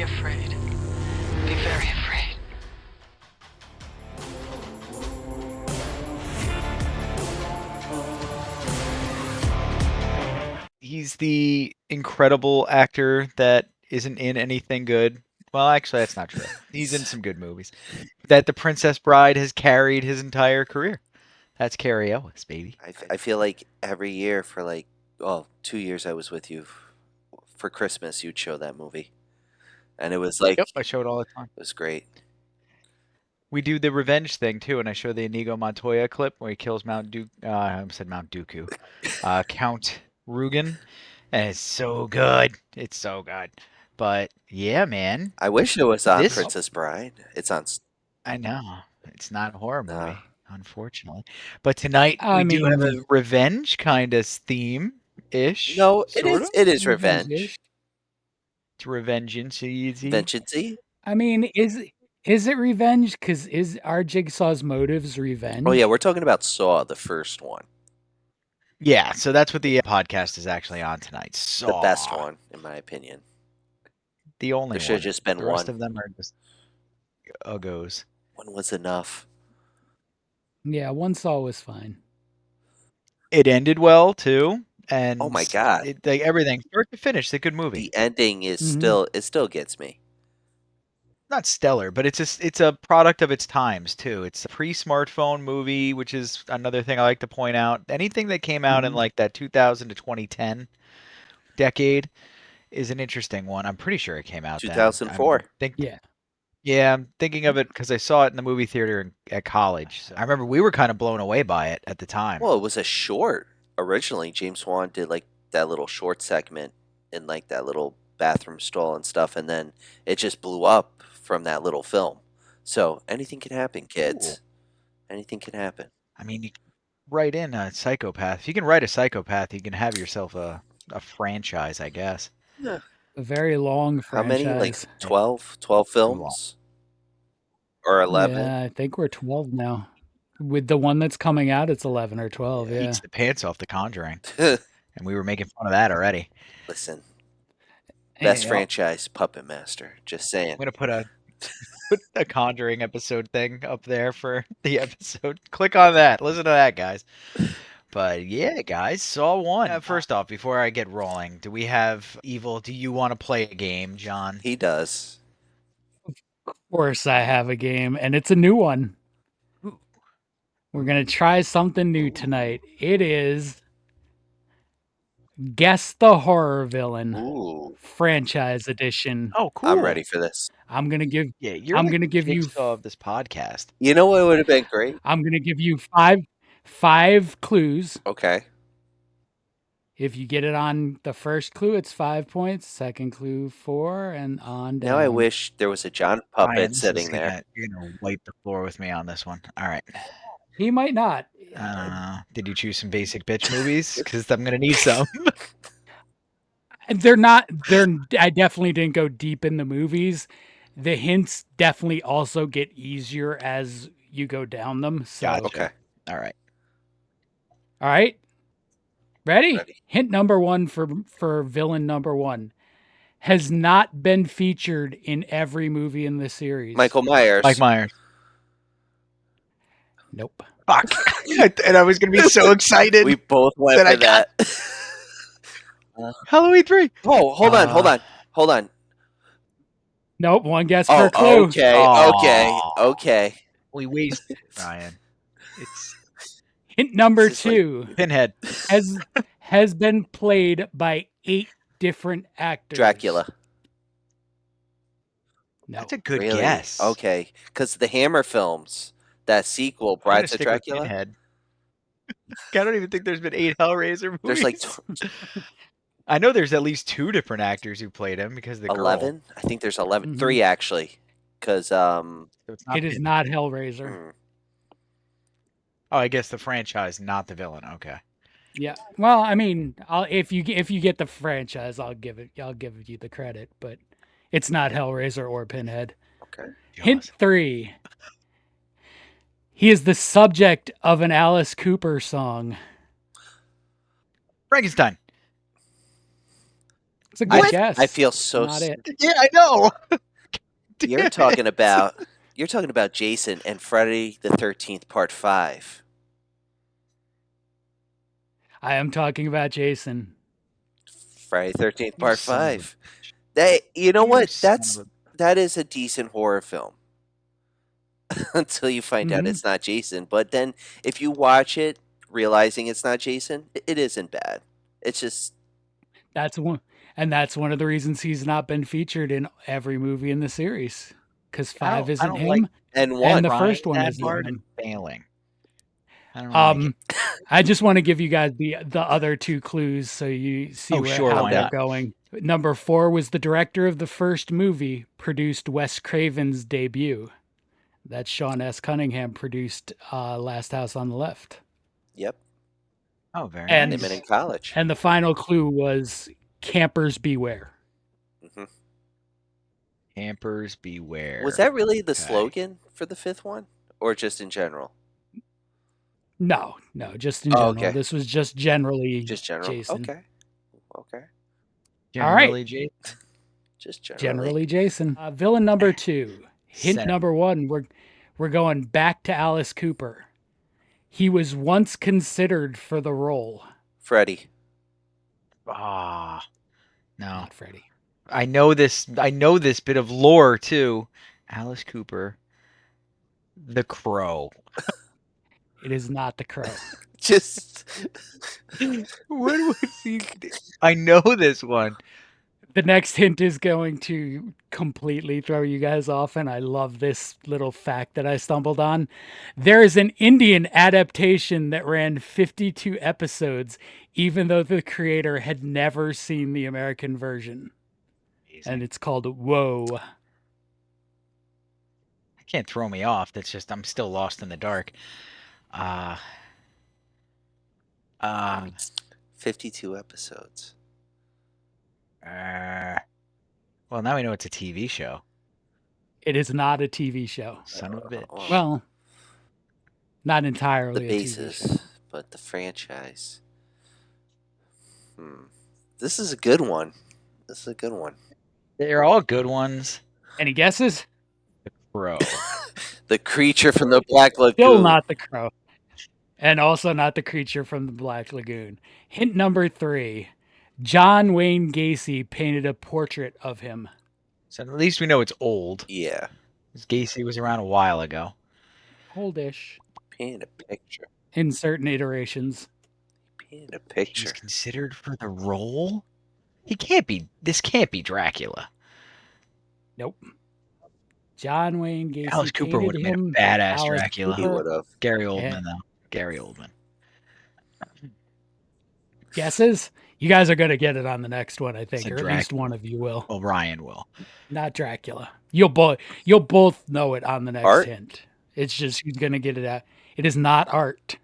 Be afraid. Be very afraid. He's the incredible actor that isn't in anything good. Well, actually, that's not true. He's in some good movies. That The Princess Bride has carried his entire career. That's Carrie Ellis, baby. I feel like every year for 2 years I was with you for Christmas, you'd show that movie, and it was like Yep, I show it all the time. it was great. We do the revenge thing too, and I show the Inigo Montoya clip where he kills I said Mount Dooku, Count Rugen, and it's so good. It's so good. But yeah, man, I wish it was on this Princess Bride. It's on. I know it's not a horror Nah. movie, unfortunately. But tonight we do have a revenge kind of theme ish. No, it sort is. of. It is Revenge-ish. revenge. It's revengeance easy. Vengeance-y. I mean, is it revenge? Because is our Jigsaw's motives revenge? Oh yeah, we're talking about Saw, the first one, Yeah, so that's what the podcast is actually on tonight. Saw, the best one in my opinion. the only There should one. have just been The one. rest of them are just uggos. One was enough. Yeah, one Saw was fine. It ended well too, and Oh my God. like everything, start to finish, it's a good movie. The ending is Mhm. it still gets me. Not stellar, but it's a product of its times too. It's a pre-smartphone movie, which is another thing I like to point out. Anything that came out in Mhm. like that 2000 to 2010 decade is an interesting one. I'm pretty sure it came out then. 2004. Yeah. I'm thinking of it because I saw it in the movie theater at college. So I remember we were kind of blown away by it at the time. Well, it was a short. Originally, James Wan did like that little short segment in like that little bathroom stall and stuff, and then it just blew up from that little film. So anything can happen, kids. Cool. Anything can happen. I mean, you can write in a psychopath. If you can write a psychopath, you can have yourself a franchise, I guess. Yeah. A very long How franchise. many? Like 12? 12 films? Or 11? Yeah, I think we're 12 now. With the one that's coming out, it's 11 or 12, yeah. Beats the pants off The Conjuring. And we were making fun of that already. Listen. Best Yeah. franchise, Puppet Master. Just saying. I'm going to put a Conjuring episode thing up there for the episode. Click on that. Listen to that, guys. But yeah, guys, Saw 1. First off, before I get rolling, do we have Evil? Do you want to play a game, John? He does. Of course I have a game, and it's a new one. Ooh. We're going to try something new tonight. It is Guess the Horror Villain. Ooh. Franchise edition. Oh, cool. I'm ready for this. I'm going to give you're I'm like going to give you Jigsaw of this podcast. You know what would have been great? I'm going to give you five clues. Okay. If you get it on the first clue, it's 5 points. Second clue, 4, and on down. Now I wish there was a John Puppet Ryan, sitting there. You're going to wipe the floor with me on this one. All right. He might not. Did you choose some basic bitch movies? Because I'm going to need some. They're not. I definitely didn't go deep in the movies. The hints definitely also get easier as you go down them. So. Gotcha. Okay. All right. All right. Ready? Ready. Hint number 1 for villain number 1. Has not been featured in every movie in the series. Michael Myers. Mike Myers. Nope. Fuck. And I was going to be so excited. We both went that I for that. Halloween 3. Oh, hold on. Nope. One guess per clue. Oh, okay. Aw. Okay. We wasted it, Ryan. It's Hint number This is like- 2 Pinhead. has been played by 8 different actors. Dracula. No. That's a good Really? guess. Okay. Because the Hammer films, that sequel, I'm gonna Brides of stick with Dracula. Pinhead. I don't even think there's been 8 Hellraiser movies. There's like I know there's at least 2 different actors who played him because the 11. I think there's 11. Mhm. 3 actually. Because girl. So it's not It is Pinhead. not Hellraiser. mm, Oh, I guess the franchise, not the villain. Okay. Yeah. Well, I mean, if you get the franchise, I'll give you the credit, but it's not Hellraiser or Pinhead. okay. Hint 3. He is the subject of an Alice Cooper song. Frankenstein. It's a good I, guess. I feel so. Not it. Yeah, I know. You're Damn talking it. about Jason and Friday the 13th Part 5. I am talking about Jason. Friday the 13th You Part son of a 5. You know You what? son of a That is a decent horror film until you find out Mhm. it's not Jason. But then if you watch it realizing it's not Jason, it isn't bad. It's just That's one of the reasons he's not been featured in every movie in the series. Because I 5 isn't don't like him, and and one. the trying first one that isn't hard and him. failing. I don't like it. I just want to give you guys the other two clues so you see Oh, sure, how why they're not? going. Number 4 was the director of the first movie, produced Wes Craven's debut. That's Sean S. Cunningham produced Last House on the Left. Yep. Oh, very And They met in nice. college. and the final clue was Campers Beware. Mhm. Campers beware. Was that really the Okay. slogan for the 5th one? Or just in general? No, just in Oh, general. okay. This was just generally Just general? Jason. Okay. Okay. Generally, Jason. Just generally. Generally Jason. Villain number 2. Hint Center. number 1. We're going back to Alice Cooper. He was once considered for the role. Freddy. Ah, no. Not Freddy. I know this bit of lore too. Alice Cooper, The Crow. It is not the Crow. Just What was he? I know this one. The next hint is going to completely throw you guys off, and I love this little fact that I stumbled on. There is an Indian adaptation that ran 52 episodes, even though the creator had never seen the American version. And it's called Whoa. Can't throw me off. That's just I'm still lost in the dark. 52 episodes. Well, now we know it's a TV show. It is not a TV show. Son of a bitch. Well, not The entirely a TV show. basis, but the franchise. This is a good one. They're all good ones. Any guesses? The Crow. The creature from the Black Lagoon. Still not the Crow. And also not the creature from the Black Lagoon. Hint number 3. John Wayne Gacy painted a portrait of him. So at least we know it's old. Yeah. 'Cause Gacy was around a while ago. Oldish. Paint a picture. In certain iterations. Paint a picture. He's considered for the role? He can't be. This can't be Dracula. Nope. John Wayne Gacy. Alice Cooper would have made a badass Dracula. He would have. Gary Oldman, though. Gary Oldman. Guesses? You guys are going to get it on the next one, I think. It's a Or at least one of you will. Well, Ryan will. Not Dracula. You'll both know it on the next Art? hint. It's just who's going to get it at. It is not Art.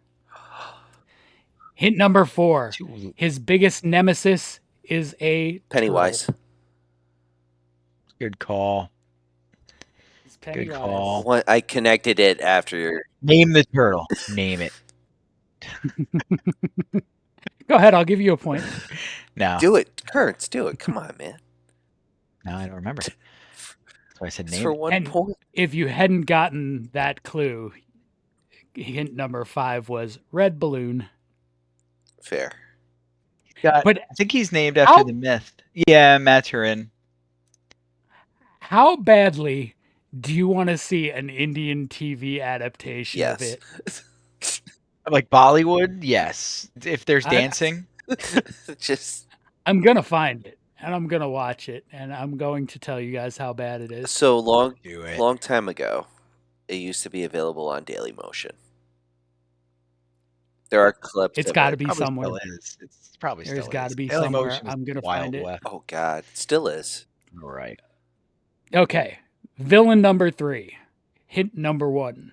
Hint number 4. His biggest nemesis is a Pennywise. turtle. Good call. It's Pennywise. Good call. What I connected it after your Name the turtle. Name it. Go ahead, I'll give you a point. No. Do it, Kearns. Do it. Come on, man. No, I don't remember. So I said It's name for it. 1 And point. if you hadn't gotten that clue, hint number 5 was red balloon. Fair. But I think he's named after the myth. Yeah, Maturin. how badly do you want to see an Indian TV adaptation of Yes. it? Like Bollywood? Yes. If there's dancing. Just I'm going to find it, and I'm going to watch it, and I'm going to tell you guys how bad it is. so long. Do it. Long time ago, it used to be available on Daily Motion. There are clips. It's of got to it. be Probably somewhere. still is. It's probably There's still got to is. be Daily somewhere. Motion was I'm going to Wild find it. West. Oh God, still is. All right. Okay. Villain number 3. Hint number 1.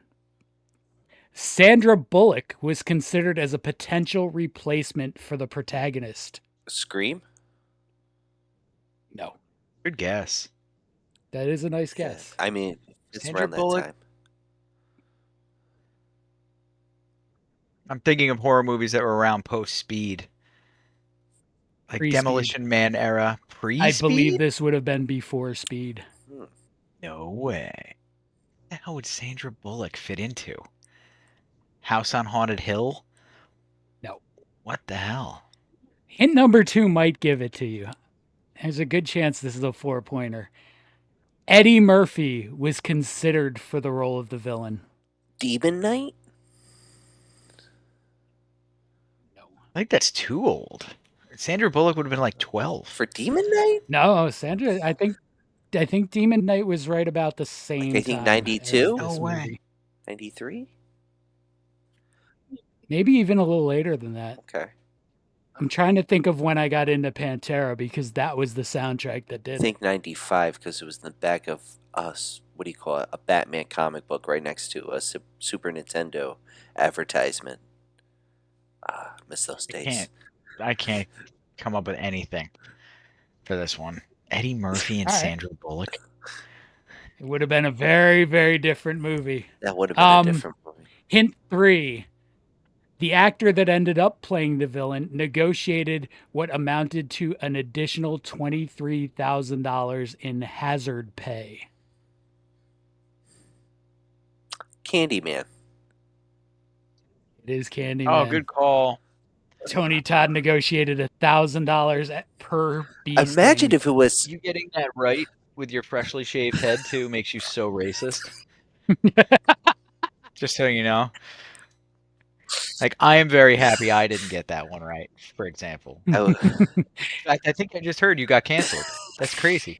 Sandra Bullock was considered as a potential replacement for the protagonist. Scream. No. Good guess. That is a nice guess. I mean, it's Sandra around that Bullock? time. I'm thinking of horror movies that were around post Speed. Like Pre-Speed. Demolition Man era I pre-Speed? believe this would have been before Speed. No way. What the hell would Sandra Bullock fit into? House on Haunted Hill? No. What the hell? Hint number 2 might give it to you. There's a good chance this is a 4-pointer. Eddie Murphy was considered for the role of the villain. Demon Knight? No. I think that's too old. Sandra Bullock would have been like 12. For Demon Knight? No, Sandra, I think Demon Knight was right about the same I think time 92? as this No way. movie. 93? Maybe even a little later than that. Okay. I'm trying to think of when I got into Pantera because that was the soundtrack that I did it. think 95 because it was in the back of us. What do you call it? A Batman comic book right next to a Super Nintendo advertisement. Ah, miss those days. I can't come up with anything for this one. Eddie Murphy and All right. Sandra Bullock. It would have been a very, very different movie. That would have been a different movie. Hint 3. The actor that ended up playing the villain negotiated what amounted to an additional $23,000 in hazard pay. Candyman. It is Candyman. Oh, good call. Tony Todd negotiated $1,000 per bee Imagine sting. if it was. You getting that right with your freshly shaved head too makes you so racist. Just so you know. Like, I am very happy I didn't get that one right, for example. In fact, I think I just heard you got canceled. That's crazy.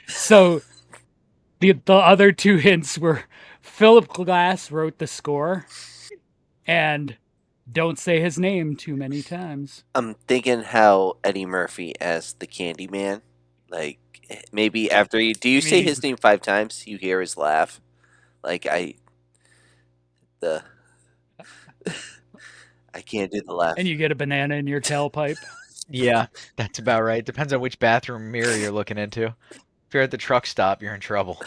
So the other 2 hints were Philip Glass wrote the score and don't say his name too many times. I'm thinking how Eddie Murphy as the Candyman. Like, maybe after you. Do you say his name 5 times? You hear his laugh. Like, I can't do the laugh. And you get a banana in your tailpipe. Yeah, that's about right. Depends on which bathroom mirror you're looking into. If you're at the truck stop, you're in trouble.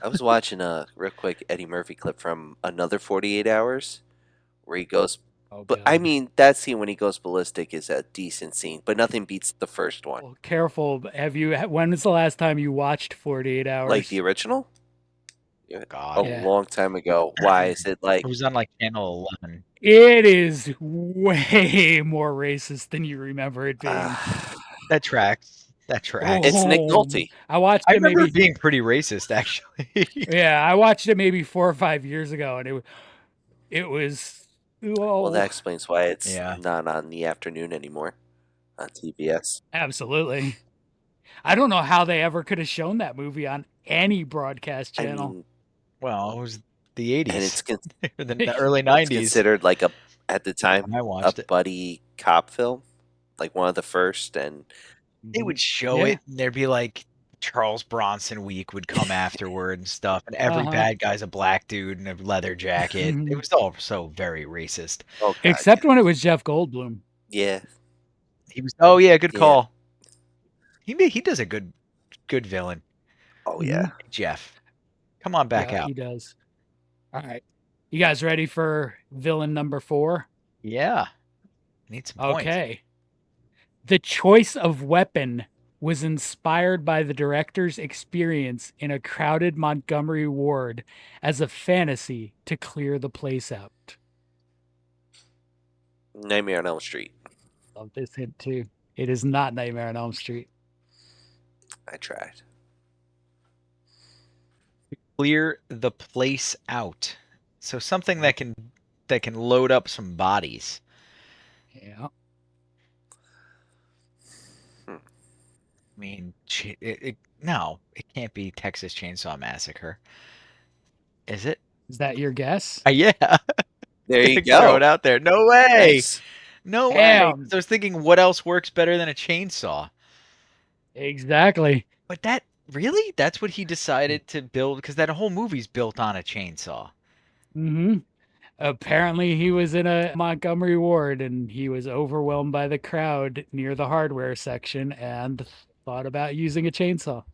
I was watching a real quick Eddie Murphy clip from Another 48 Hours where he goes. Oh, But I God. mean, that scene when he goes ballistic is a decent scene, but nothing beats the first one. Well, careful. When was the last time you watched 48 Hours? Like the original? God. A long time ago. Why is it like. It was on like channel 11. It is way more racist than you remember it being. That tracks. That tracks. It's Nick Nolte. I watched I it remember maybe. it being pretty racist, actually. Yeah, I watched it maybe 4 or 5 years ago, and it was. Well, that explains why it's Yeah. not on the afternoon anymore on TBS. Absolutely. I don't know how they ever could have shown that movie on any broadcast I channel. mean, Well, it was the 80s. and it's the early 90s. considered like at the time, When I a watched it. buddy cop film, like one of the first, and They would show it, and there'd be like Charles Bronson week would come afterward and stuff, and every bad guy's a black dude in a leather jacket. It was all so very racist. oh, God, Except when it was Jeff Goldblum. yeah, He was. Oh yeah, good Yeah. call. He does a good villain. oh yeah. Jeff, come on back Yeah, out. he does. All right. You guys ready for villain number 4? Yeah, need some points. Okay. The choice of weapon was inspired by the director's experience in a crowded Montgomery ward as a fantasy to clear the place out. Nightmare on Elm Street. Love this hint too. It is not Nightmare on Elm Street. I tried. Clear the place out. So something that can load up some bodies. Yeah. I mean, no, it can't be Texas Chainsaw Massacre. Is it? Is that your guess? Yeah. There you Throw it go. out there. No way. Nice. No way. Damn. So I was thinking, what else works better than a chainsaw? Exactly. But that's what he decided to build, because that whole movie's built on a chainsaw. Mm-hmm. Apparently he was in a Montgomery ward and he was overwhelmed by the crowd near the hardware section and thought about using a chainsaw.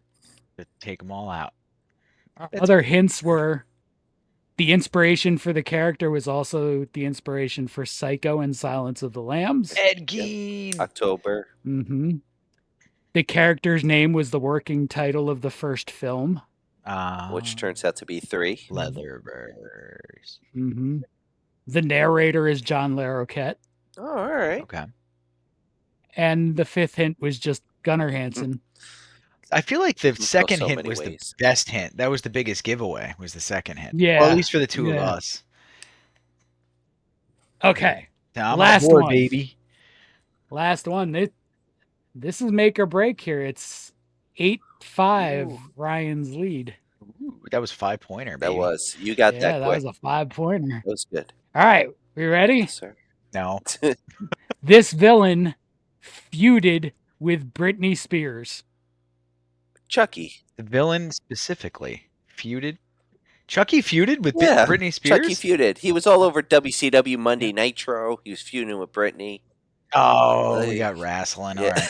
To take them all out. Other hints were The inspiration for the character was also the inspiration for Psycho and Silence of the Lambs. Ed Gein. October. hmm The character's name was the working title of the first film. Which turns out to be 3. Leatherburgers. hmm The narrator is John Larroquette. Oh, all right. Okay. And the fifth hint was just Gunnar Hansen. I feel like the Can go second so hint many was ways. the best hint. That was the biggest giveaway, was the second hint. Yeah. Well, at least for the two of yeah. us. Okay. Now I'm Last on board, one. baby. Last one. This is make or break here. It's 8-5 Ooh. Ryan's lead. Ooh, that was 5-pointer, That baby. was. You got Yeah, that that quick. was a 5-pointer. That was good. All right. We ready? Yes, sir. No. This villain feuded with Britney Spears. Chucky. The villain specifically feuded. Chucky feuded with Yeah. Britney Spears? Chucky feuded. He was all over WCW Monday Nitro. He was feuding with Britney. Oh, we got wrestling. Yeah. All right.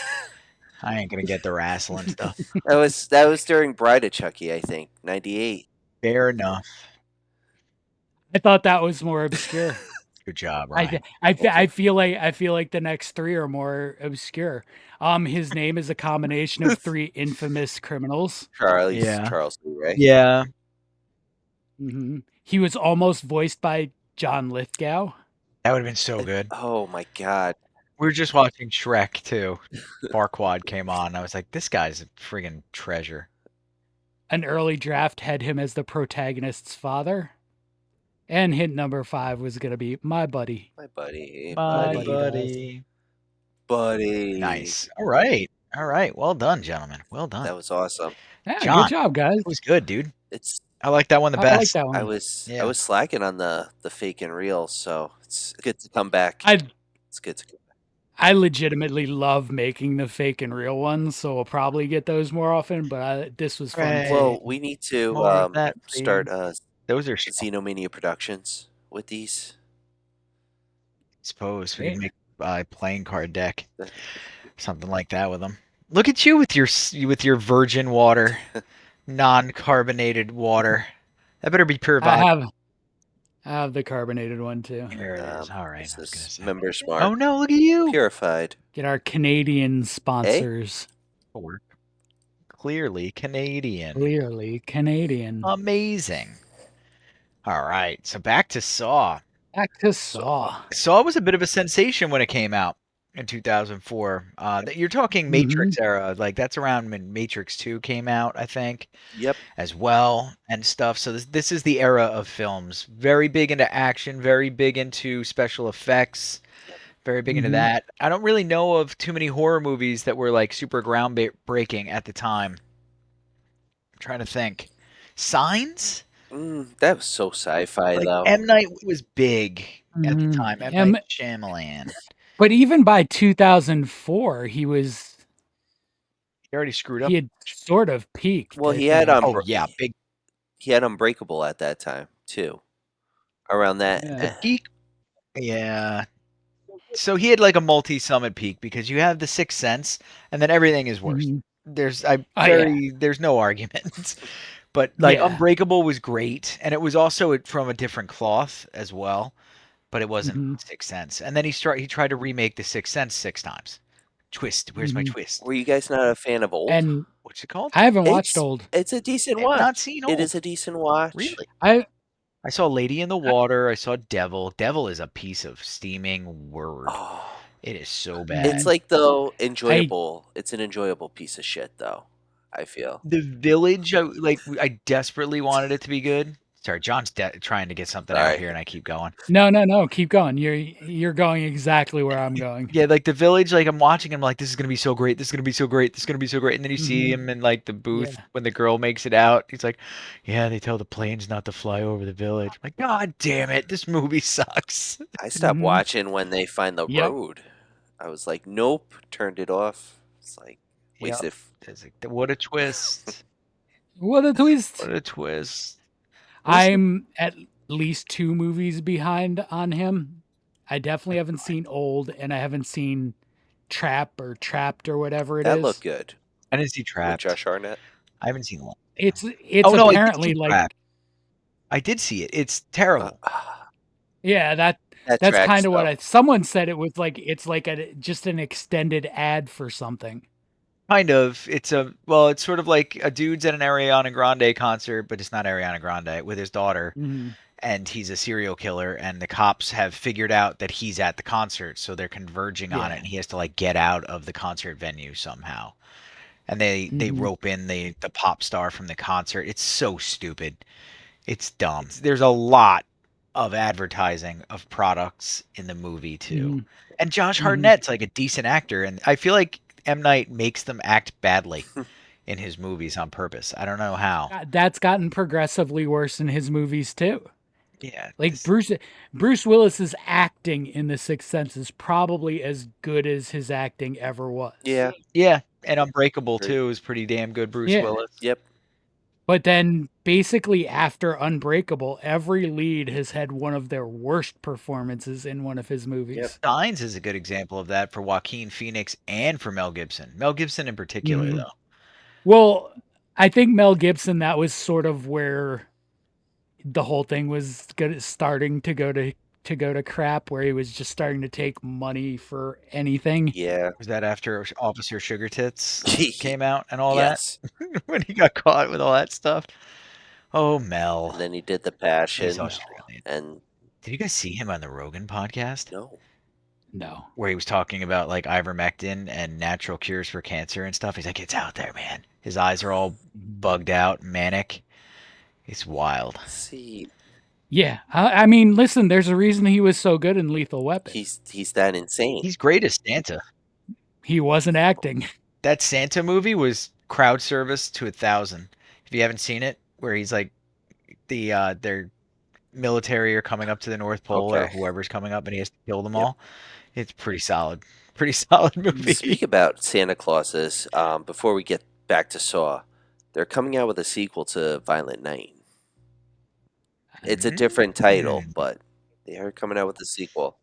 I ain't going to get the wrestling stuff. That was during Bride of Chucky, I think. 98. Fair enough. I thought that was more obscure. Good job, Ryan. I feel like the next three are more obscure. His name is a combination of 3 infamous criminals. Charles Lee Ray. Yeah. hmm He was almost voiced by John Lithgow. That would have been so good. Oh my God. We were just watching Shrek too. Farquaad came on. I was like, this guy's a friggin' treasure. An early draft had him as the protagonist's father. And hint number 5 was going to be my buddy. My buddy. My buddy buddy. Buddy. Nice. All right. All right. Well done, gentlemen. Well done. That was awesome. Yeah, John. good job, guys. It was good, dude. It's I like that one the I like best. that one. I was Yeah. slacking on the fake and real, so it's good to come back. It's good to come back. I legitimately love making the fake and real ones, so we'll probably get those more often. But this was fun. Right. Well, we need to More of that, start Those are Xenomania Productions with these. suppose we can make a playing card deck, something like that with them. Look at you with your virgin water, non-carbonated water. That better be pure vodka. I have the carbonated one too. There it is. All right. I was gonna say. Member Smart. Oh no! Look at you. Purified. Get our Canadian sponsors. Clearly Canadian. Clearly Canadian. Amazing. All right. So back to Saw. Back to Saw. Saw was a bit of a sensation when it came out in 2004. You're talking Matrix era, like that's around when Matrix 2 came out, I think. Yep. As well and stuff. So this is the era of films. Very big into action, very big into special effects, very big into that. I don't really know of too many horror movies that were like super groundbreaking at the time. I'm trying to think. Signs? That was so sci-fi though. M. Night was big at the time. M. Night Shyamalan. But even by 2004, he already screwed up. He had sort of peaked. Well, he had big. He had Unbreakable at that time too. Around that The peak. Yeah. So he had like a multi-summit peak because you have The Sixth Sense, and then everything is worse. There's no argument. But like Unbreakable was great, and it was also from a different cloth as well, but it wasn't Sixth Sense. And then he tried to remake The Sixth Sense 6 times. Twist. Where's my twist? Were you guys not a fan of Old? And what's it called? I haven't watched Old. It's a decent I've watch. not seen Old. It is a decent watch. Really? I saw Lady in the Water. I saw Devil. Devil is a piece of steaming word. Oh, it is so bad. It's like though enjoyable. It's an enjoyable piece of shit though. I feel The Village. I desperately wanted it to be good. Sorry, John's trying to get something out here, and I keep going. No, keep going. You're going exactly where I'm going. Yeah, like The Village. Like I'm watching him, like this is gonna be so great. This is gonna be so great. This is gonna be so great. And then you see him in like the booth when the girl makes it out. He's like, "Yeah, they tell the planes not to fly over the village." I'm like, God damn it, this movie sucks. I stopped watching when they find the road. I was like, nope, turned it off. It's like wasted. It's like, what a twist. What a twist. What a twist. I'm at least 2 movies behind on him. I definitely haven't seen Old, and I haven't seen Trapped or whatever it is. That looked good. I didn't see Trapped. With Josh Hartnett. I haven't seen one. It's apparently like Trapped. I did see it. It's terrible. Yeah, that that's tracks, kind of what though. someone said. It was like it's like just an extended ad for something. Kind of. It's sort of like a dude's at an Ariana Grande concert, but it's not Ariana Grande, with his daughter, Mm-hmm. and he's a serial killer, and the cops have figured out that he's at the concert, so they're converging on it, Yeah. and he has to like get out of the concert venue somehow. And they Mhm. rope in the pop star from the concert. It's so stupid. It's dumb. There's a lot of advertising of products in the movie too. Mhm. And Josh Mhm. Hartnett's like a decent actor, and I feel like M. Night makes them act badly in his movies on purpose. I don't know how. That's gotten progressively worse in his movies too. Yeah, Like Bruce Willis's acting in The Sixth Sense is probably as good as his acting ever was. Yeah. yeah, and Unbreakable Agreed. too is pretty damn good. Bruce Yeah. Willis. Yep. But then basically after Unbreakable, every lead has had one of their worst performances in one of his movies. Yep. Signs is a good example of that for Joaquin Phoenix and for Mel Gibson. Mel Gibson in particular, Mhm. though. Well, I think Mel Gibson, that was sort of where the whole thing was starting to go to crap, where he was just starting to take money for anything. Yeah. Was that after Officer Sugar Tits came out and all Yes. that? When he got caught with all that stuff? Oh, Mel. And then he did The He's Passion. Australian. And Did you guys see him on the Rogan podcast? no. No. Where he was talking about like ivermectin and natural cures for cancer and stuff. He's like, it's out there, man. His eyes are all bugged out, manic. It's wild. See, Yeah, I mean, listen, there's a reason he was so good in Lethal Weapon. he's that insane. He's great as Santa. He wasn't acting. That Santa movie was crowd service to 1,000. If you haven't seen it, where he's like their military are coming up to the North Pole or Okay. whoever's coming up and he has to kill them Yep. all. It's pretty solid. Pretty solid movie. Speak about Santa Clauses. Before we get back to Saw, they're coming out with a sequel to Violent Night. It's a different title, but they are coming out with a sequel.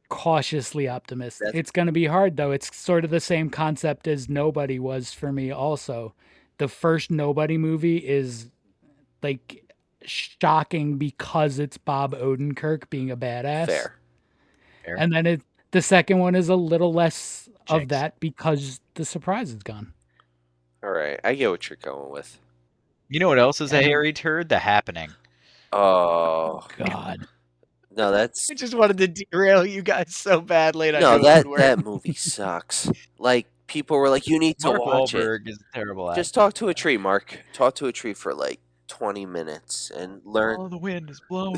Cautiously optimistic. That's- It's going to be hard though. It's sort of the same concept as Nobody was for me also. The first Nobody movie is like shocking because it's Bob Odenkirk being a badass. Fair. And then the second one is a little less of Jinx. that because the surprise is gone. All right, I get what you're going with. You know what else is a And- hairy turd? The Happening. Oh God. no, that's I just wanted to derail you guys so badly. And I no knew it that would work. that movie sucks. Like people were like, you need to Mark watch it. Wahlberg is a terrible actor. Just talk to a tree, Mark. Talk to a tree for like 20 minutes and learn. Oh, the wind is blowing.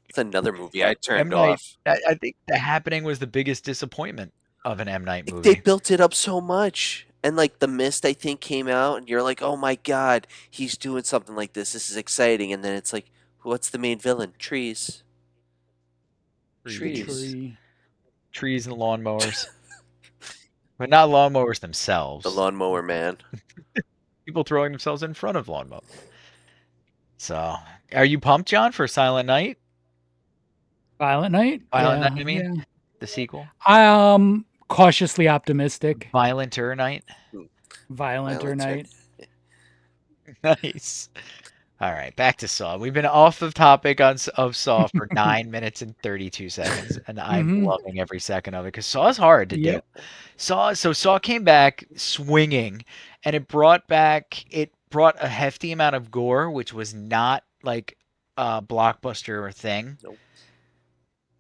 It's another movie I turned Night, off. I think The Happening was the biggest disappointment of an M. Night They movie. built it up so much. And like The Mist, I think, came out, and you're like, oh my god, he's doing something like this. This is exciting. And then it's like, what's the main villain? Trees. Trees. Tree. Trees and lawnmowers. But not lawnmowers themselves. The Lawnmower Man. People throwing themselves in front of lawnmowers. So, are you pumped, John, for Silent Night? Violent Night? Violent Yeah, Night, I mean? yeah. The sequel? Cautiously optimistic. Violenter Night? Violenter Night. Nice. All right, back to Saw. We've been off of topic of Saw for 9 minutes and 32 seconds, and I'm Mhm. loving every second of it because Saw is hard to Yep. do. Saw came back swinging, and it brought a hefty amount of gore, which was not like a blockbuster thing. Nope.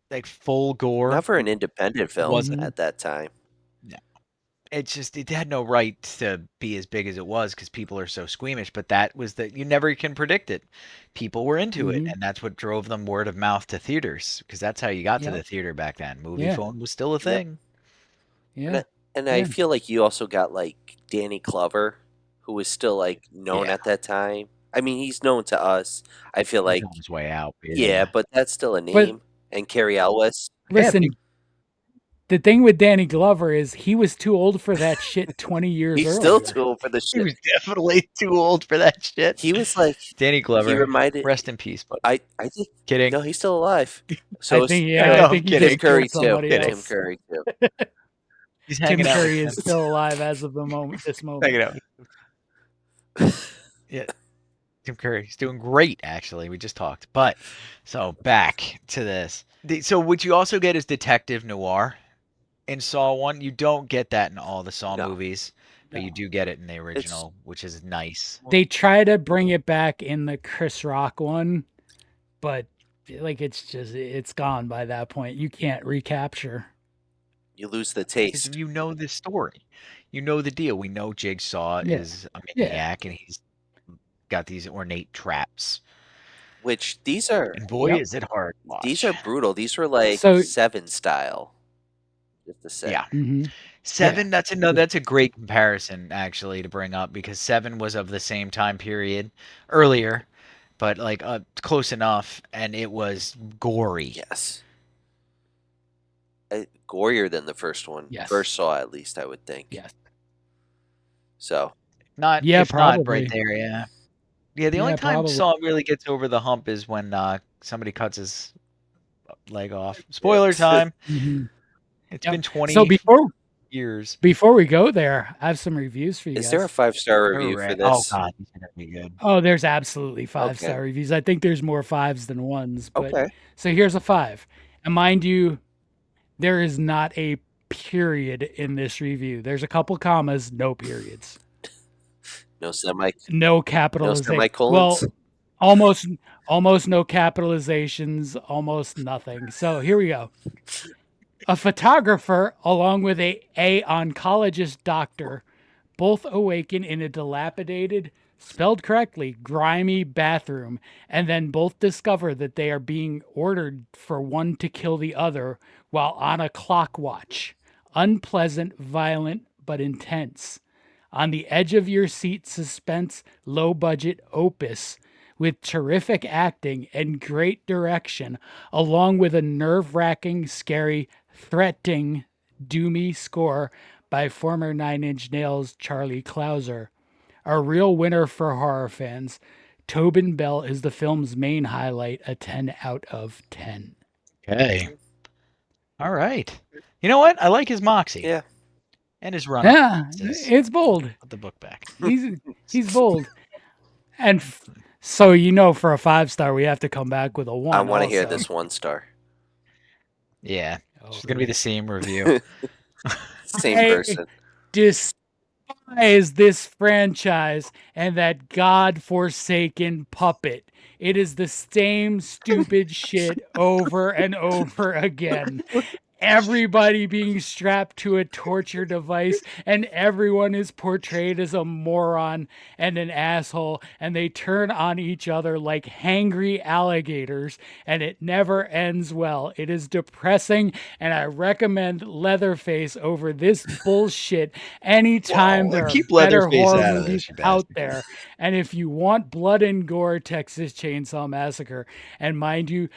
Like full gore. Not for an independent film Wasn't. at that time. It had no right to be as big as it was because people are so squeamish, but that was you never can predict it. People were into it, Mhm. and that's what drove them word of mouth to theaters because that's how you got to Yep. the theater back then. Movie Yeah. phone was still a thing. Yeah. And I Yeah. feel like you also got like Danny Glover, who was still like known Yeah. at that time. I mean, he's known to us. I feel He's like, on his way out. yeah, but that's still a But- name. And Carrie Elwes. Listen, the thing with Danny Glover is he was too old for that shit 20 years He's earlier. still too old for the he shit. was definitely too old for that shit. He was like, Danny Glover. reminded- Rest in peace, but I think, kidding. no, he's still alive. So I think, No, yeah, I I'm think he kidding. just Tim Curry killed somebody too. Kidding. Tim else. Curry too. He's Tim hanging out. Curry with is still alive as of this moment. hanging out. Yeah, Tim Curry. He's doing great, actually. We just talked. But, so back to this. So what you also get is detective noir in Saw 1. You don't get that in all the Saw No. movies, but you No. do get it in the original, which is nice. They try to bring it back in the Chris Rock one, but like it's gone by that point. You can't recapture. You lose the Because taste. you know this story. You know the deal. We know Jigsaw Yeah. is a Yeah. maniac and he's got these ornate traps. Which these are And boy, Yep. is it hard to these watch. are brutal. These were like So- Seven style. Just to say. Yeah. Mhm. Seven, that's a great comparison actually to bring up because Seven was of the same time period earlier, but like close enough, and it was gory. Yes. Gorier than the first one. Yes. First Saw, at least, I would think. Yes. So Not Yeah, if not probably. right there, yeah. Yeah, the only Yeah, time probably. Saw really gets over the hump is when somebody cuts his leg off. Spoiler time. Mhm. It's Yep. been 20 So years. before we go there, I have some reviews for you is guys. there a 5-star review for Hooray. this? Oh god, these are gonna be good. Oh, there's absolutely 5-star Okay. reviews. I think there's more 5s than 1s. But Okay. so here's a 5. And mind you, there is not a period in this review. There's a couple commas, no periods. No No capitalization. semicolons? Well, almost no capitalizations, almost nothing. So here we go. A photographer along with a oncologist doctor both awaken in a dilapidated, spelled correctly, grimy bathroom, and then both discover that they are being ordered for one to kill the other while on a clock watch. Unpleasant, violent, but intense. On the edge of your seat suspense, low budget opus with terrific acting and great direction, along with a nerve wracking, scary, threatening, doomy score by former Nine Inch Nails Charlie Clouser. A real winner for horror fans. Tobin Bell is the film's main highlight, a 10 out of 10. Okay. All right. You know what? I like his moxie. Yeah. And his run. Yeah, it's bold. Put the book back. He's bold. And so for a 5-star, we have to come back with a 1. I want to hear also. this 1-star. Yeah. Oh, It's going to be the same review. Same I person. despise this franchise and that god-forsaken puppet. It is the same stupid shit over and over again. Everybody being strapped to a torture device, and everyone is portrayed as a moron and an asshole, and they turn on each other like hangry alligators, and it never ends well. It is depressing, and I recommend Leatherface over this bullshit anytime Whoa, there are keep better Leatherface horror out of movies this, you out bastard. there. And if you want blood and gore, Texas Chainsaw Massacre, and mind you,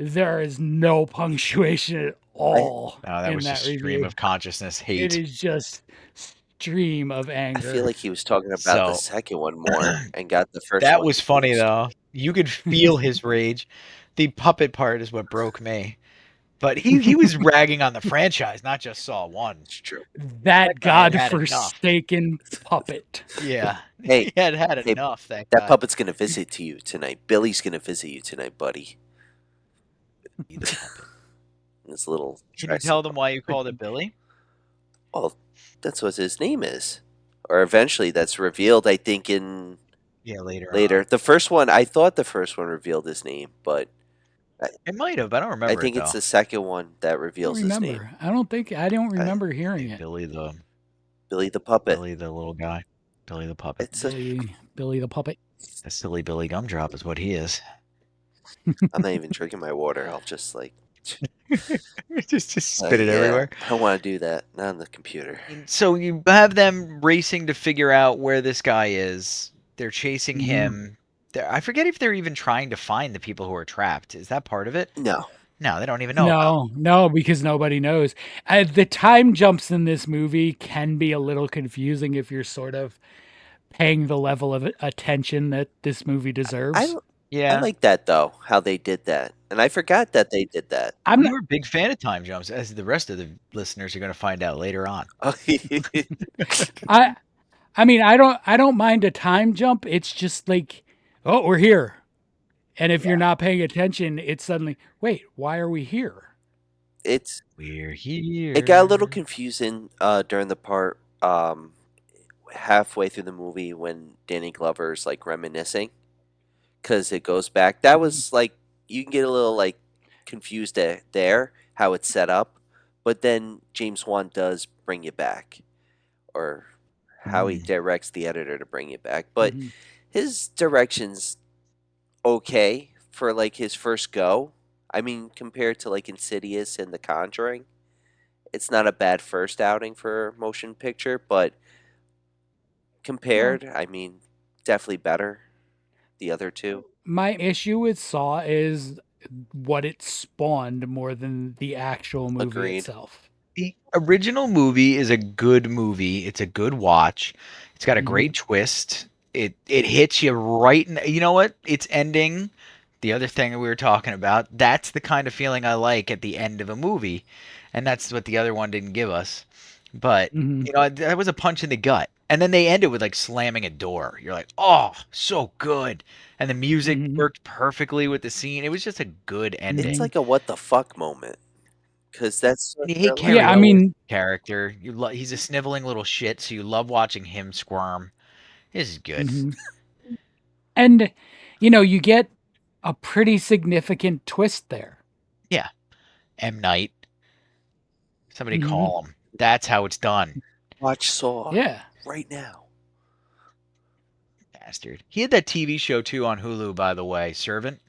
there is no punctuation at all Oh, that in was that just stream review. of consciousness hate. It is just stream of I anger. feel like he was talking about the So- second one more and got the first That one. was funny confused. though. You could feel his rage. The puppet part is what broke me. But he was ragging on the franchise, not just Saw 1. It's true. That guy had enough. godforsaken puppet. Yeah. Hey, he had hey, enough, that That guy. puppet's going to visit to you tonight. Billy's going to visit you tonight, buddy. This little. Can you tell them why you called it Billy? Oh, that's what his name is. Or eventually that's revealed, I think, in Yeah, later. later. The first one, I thought the first one revealed his name, but It might have. I don't remember. I think it, it's though. the second one that I don't reveals his name. remember. I don't remember hearing it. Billy the Puppet. Billy the little guy. Billy the puppet. It's a, Billy the puppet. A silly Billy Gumdrop is what he is. I'm not even drinking my water. I'll just like just spit it yeah, everywhere. I don't want to do that. Not on the computer. So you have them racing to figure out where this guy is. They're chasing Mhm. him. I forget if they're even trying to find the people who are trapped. Is that part of it? No. No, they don't even know. No, because nobody knows. The time jumps in this movie can be a little confusing if you're sort of paying the level of attention that this movie deserves. Yeah. I like that though, how they did that. And I forgot that they did that. I'm You were a big fan of time jumps, as the rest of the listeners are going to find out later on. I I mean, I don't mind a time jump. It's just like, oh, we're here. And if you're not paying attention, it's suddenly, wait, why are we here? It's We're it got a little here. confusing during the part halfway through the movie when Danny Glover's like reminiscing because it goes back. That was like you can get a little like confused there how it's set up, but then James Wan does bring you back, or how he Mm. directs the editor to bring you back. But Mhm. his direction's okay for like his first go. I mean, compared to like Insidious and The Conjuring, it's not a bad first outing for motion picture, but Well, compared, I mean, definitely better. The other two. my issue with Saw is what it spawned more than the actual movie Agreed. itself. The original movie is a good movie. It's a good watch. It's got a Mhm. great twist. It hits you right in, you know what? It's ending. The other thing that we were talking about, that's the kind of feeling I like at the end of a movie. And that's what the other one didn't give us. But, Mhm. that was a punch in the gut. And then they ended with like slamming a door. You're like, "Oh, so good." And the music Mhm. worked perfectly with the scene. It was just a good It's ending. Mhm. like a what the fuck moment because that's what And you hate they're like. Carrie Yeah, I Elwes' mean, character. He's a sniveling little shit, so you love watching him squirm. This is good. mhm. And you get a pretty significant twist there. Yeah. M. Night. Somebody Mhm. call him. That's how it's done. Watch Saw Yeah. right now. Bastard. He had that TV show too on Hulu, by the way, Servant.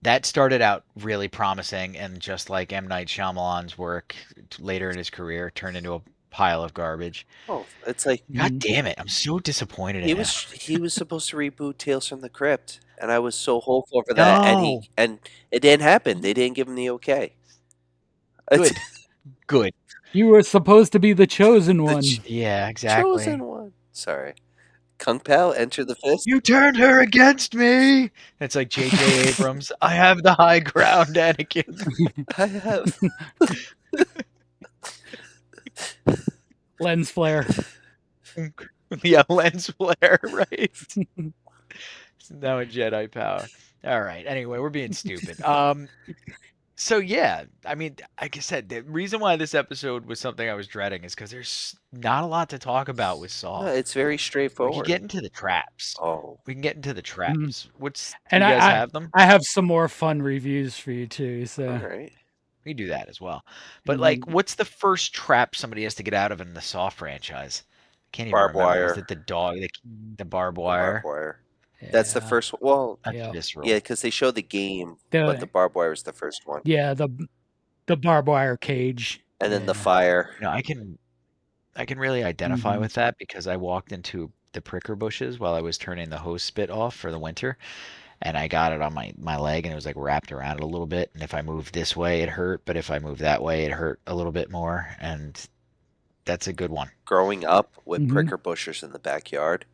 That started out really promising, and just like M. Night Shyamalan's work later in his career, turned into a pile of garbage. Oh, it's like God Mhm. damn it. I'm so disappointed in him. he was supposed to reboot Tales from the Crypt, and I was so hopeful for that, No. and it didn't happen. They didn't give him the okay. It's Good. Good. You were supposed to be the chosen the one. Yeah, exactly. chosen one. Sorry, Kung Pao, enter the fist. You turned her against me. It's like J.J. Abrams. I have the high ground, Anakin. I have. Lens flare. Yeah, lens flare, right? Now a Jedi power. All right. Anyway, we're being stupid. So yeah, I mean, like I said, the reason why this episode was something I was dreading is because there's not a lot to talk about with No, Saw. it's very We can straightforward. get into the traps. Oh, We can get into the Mhm. traps. Do And you guys have them? I have some more fun reviews for you too. all So, right. We do that as well. But like, mhm. what's the first trap somebody has to get out of in the Saw franchise? Can't even Barbed remember. Was wire. it the dog, the barbed The barbed wire? wire. That's the Yeah, first. Well, That's yeah, yeah, visceral. because they showed the game, but the the barbed wire was the first one, yeah the barbed wire cage. and then the Yeah. fire. I can really identify Mhm. with that because I walked into the pricker bushes while I was turning the hose spit off for the winter, and I got it on my leg, and it was like wrapped around it a little bit. And if I moved this way, it hurt, but if I moved that way, it hurt a little bit more. And that's a good one. Growing up with Mhm. pricker bushers in the backyard,